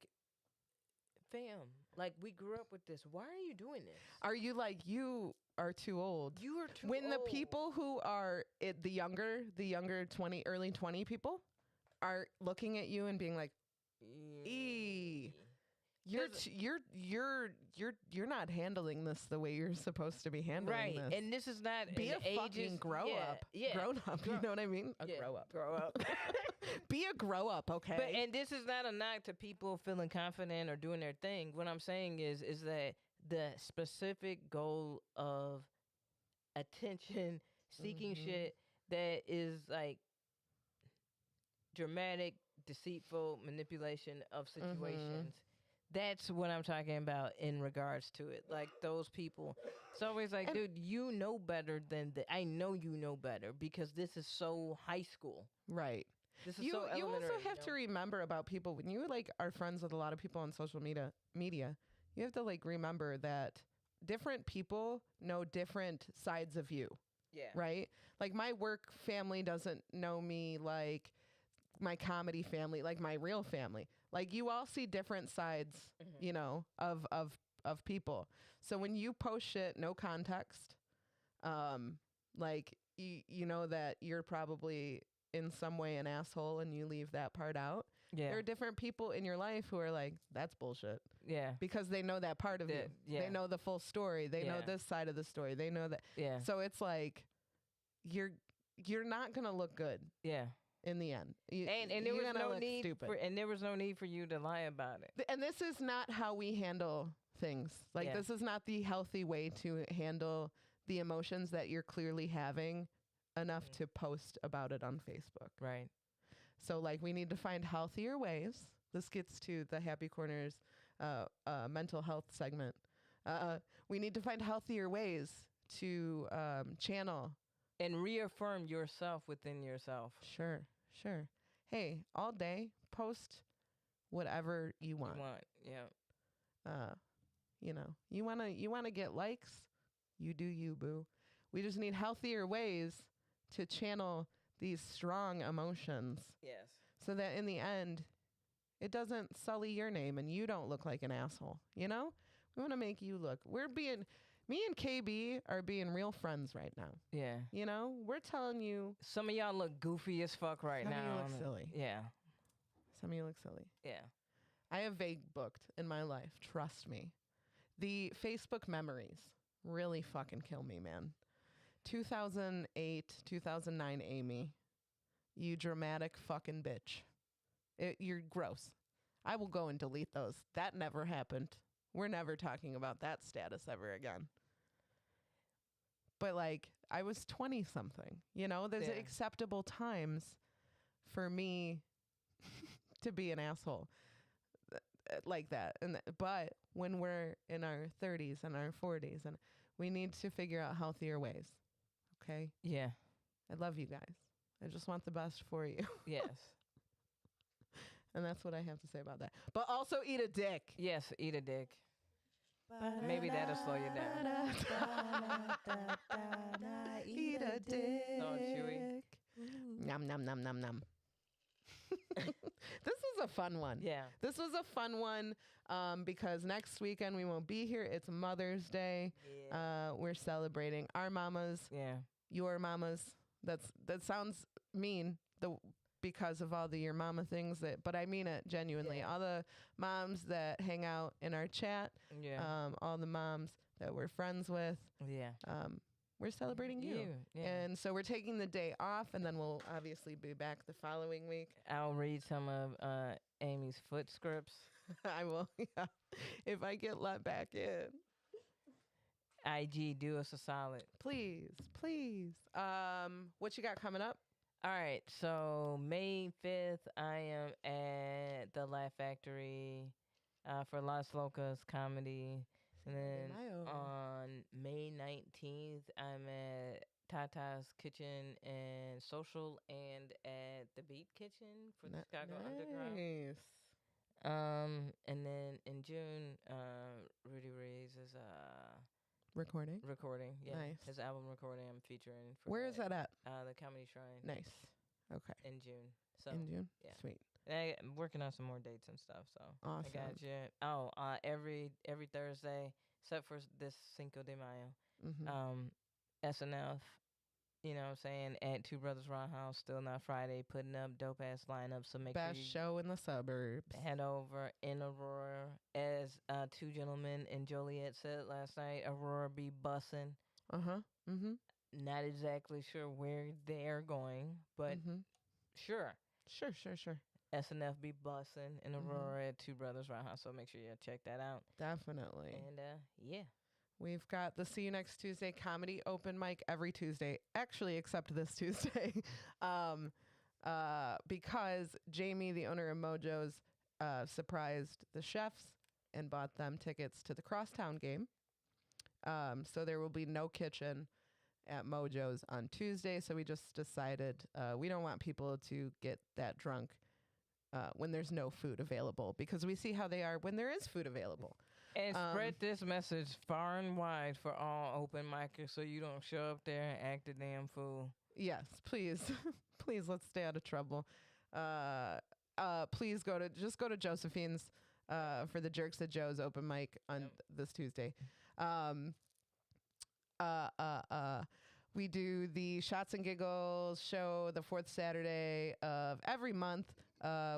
fam, like we grew up with this. Why are you doing this? Are you like, you are too old? You are too when old. the people who are the younger 20, early 20 people are looking at you and being like, "Ee, you're not handling this the way you're supposed to be handling right. this." And this is not Be an a fucking ages, grow up. Yeah. Grown up. You know what I mean? Yeah, Grow up. Grow up. Be a grow up, okay? But and this is not a knock to people feeling confident or doing their thing. What I'm saying is that the specific goal of attention seeking shit that is like dramatic, deceitful manipulation of situations. That's what I'm talking about in regards to it. Like those people. It's always like, dude, you know better than I know you know better because this is so high school. Right. This is You so you elementary. also have to remember about people when you like are friends with a lot of people on social media. You have to like remember that different people know different sides of you. Yeah. Right? Like my work family doesn't know me like my comedy family, like my real family. Like you all see different sides, you know, of people. So when you post shit, no context, like you know that you're probably in some way an asshole and you leave that part out. Yeah. There are different people in your life who are like, that's bullshit. Yeah. Because they know that part of you. Yeah. They know the full story. They know this side of the story. They know that. Yeah. So it's like you're not gonna look good. Yeah. In the end, And there was no need stupid. there was no need for you to lie about it. And this is not how we handle things. Like this is not the healthy way to handle the emotions that you're clearly having enough to post about it on Facebook. Right. So like we need to find healthier ways. This gets to the Happy Corners mental health segment. We need to find healthier ways to channel and reaffirm yourself within yourself. Sure. Hey, all day post whatever you want. Yeah. You know, you wanna get likes, you do you, boo. We just need healthier ways to channel these strong emotions. Yes. So that in the end, it doesn't sully your name and you don't look like an asshole. You know, we want to make you look. Me and KB are being real friends right now. Yeah. You know, we're telling you. Some of y'all look goofy as fuck right now. Some of you look silly. Yeah. Some of you look silly. Yeah. I have vague booked in my life. Trust me. The Facebook memories really fucking kill me, man. 2008, 2009 Aimee. You dramatic fucking bitch. You're gross. I will go and delete those. That never happened. We're never talking about that status ever again. But like, I was 20 something, you know, there's acceptable times for me to be an asshole like that. But when we're in our 30s and our 40s, and we need to figure out healthier ways. Okay. Yeah. I love you guys. I just want the best for you. Yes. And that's what I have to say about that. But also eat a dick. Yes, eat a dick. Maybe that'll slow you down. Eat a dick. No, Chewy. Nom, nom, nom, nom, nom. This was a fun one. Yeah. This was a fun one because next weekend we won't be here. It's Mother's Day. Yeah. We're celebrating our mamas. Yeah. Your mamas. That sounds mean. because of all the Your Mama things but I mean it genuinely. Yeah. All the moms that hang out in our chat, Yeah. all the moms that we're friends with, Yeah. we're celebrating you. Yeah. And so we're taking the day off, and then we'll obviously be back the following week. I'll read some of Aimee's foot scripts. I will, yeah, if I get let back in. IG, do us a solid. Please. What you got coming up? All right, so May 5th, I am at the Laugh Factory for Las Locas Comedy. And then on May 19th, I'm at Tata's Kitchen and Social and at the Beat Kitchen for the Chicago Underground. Nice. And then in June, Rudy Reyes is Recording. Yeah. Nice. His album recording I'm featuring for Where is that at? The Comedy Shrine. Nice. Okay. In June. So In June? yeah. Sweet. I'm working on some more dates and stuff, so Awesome. I got you. Oh, every Thursday except for this Cinco de Mayo. SNF, you know what I'm saying, at Two Brothers Roundhouse, Still Not Friday, putting up dope ass lineups. So make Best sure show in the suburbs. head over in Aurora. As two gentlemen in Joliet said last night, Aurora be bussin'. Not exactly sure where they're going, but sure. Sure. SNF be bussin' in Aurora at Two Brothers Roundhouse, so make sure you check that out. Definitely. And yeah. We've got the See You Next Tuesday comedy open mic every Tuesday, actually, except this Tuesday, because Jamie, the owner of Mojo's, surprised the chefs and bought them tickets to the Crosstown game. So there will be no kitchen at Mojo's on Tuesday. So we just decided we don't want people to get that drunk when there's no food available, because we see how they are when there is food available. And spread this message far and wide for all open micers so you don't show up there and act a damn fool. Yes, please. Please, let's stay out of trouble. Please go to Josephine's for the Jerks at Joe's open mic on this Tuesday. We do the Shots and Giggles show the fourth Saturday of every month.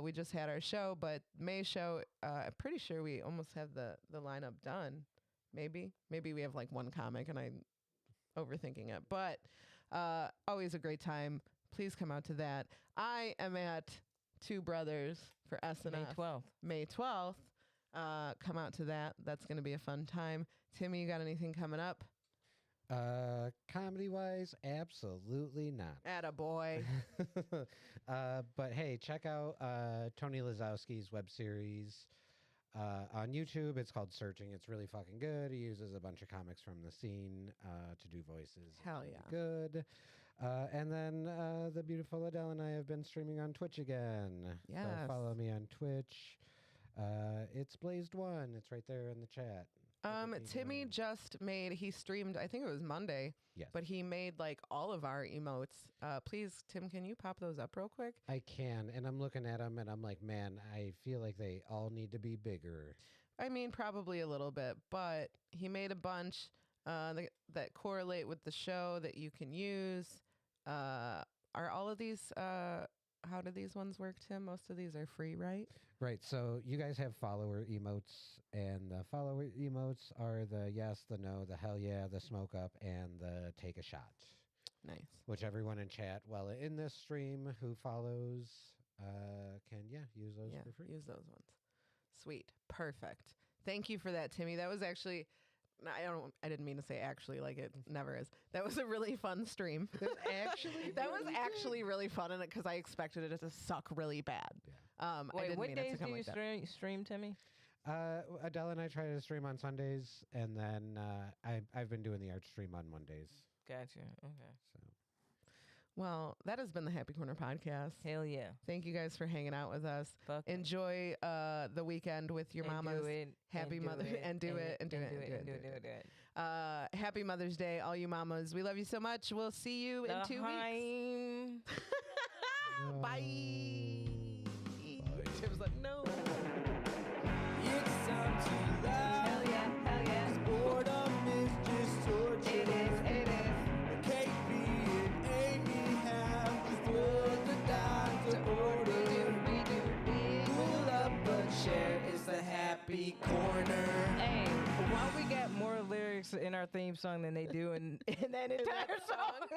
We just had our show, but May show, I'm pretty sure we almost have the lineup done. Maybe we have like one comic and I'm overthinking it, but always a great time. Please come out to that. I am at Two Brothers for SNF. May 12th. Come out to that. That's going to be a fun time. Timmy, you got anything coming up? Comedy wise, absolutely not. Attaboy. But hey, check out Tony Lazowski's web series on YouTube. It's called Searching. It's really fucking good. He uses a bunch of comics from the scene to do voices. Hell yeah. Good. And then the beautiful Adele and I have been streaming on Twitch again. Yes. So follow me on Twitch. It's Blazed1. It's right there in the chat. Timmy just he streamed, I think it was Monday. Yes. But he made like all of our emotes. Please, Tim, can you pop those up real quick? I can, and I'm looking at them and I'm like, man, I feel like they all need to be bigger. I mean, probably a little bit, but he made a bunch that correlate with the show that you can use. Are all of these, how do these ones work, Tim? Most of these are free, right? Right. So you guys have follower emotes, and the follower emotes are the yes, the no, the hell yeah, the smoke up, and the take a shot. Nice. Which everyone in chat, while in this stream, who follows can, use those for free. Use those ones. Sweet. Perfect. Thank you for that, Timmy. That was actually... I didn't mean to say actually, like it never is. That was a really fun stream. That was actually really fun in it because I expected it to suck really bad. Yeah. Wait, I didn't what mean days it to come do you like stream, Timmy? Adele and I try to stream on Sundays, and then I've been doing the art stream on Mondays. Gotcha. Okay. So. Well, that has been the Happy Corner podcast. Hell yeah. Thank you guys for hanging out with us. Enjoy the weekend with your mamas. Happy Mother and do it. Happy Mother's Day, all you mamas. We love you so much. We'll see you in 2 weeks. Bye. Tim's like, no. It's time to laugh. Hell yeah. 'Cause boredom is just torture. It is. KB and Aimee have just rolled the dice to happy corner. Hey, why we got more lyrics in our theme song than they do in that entire song?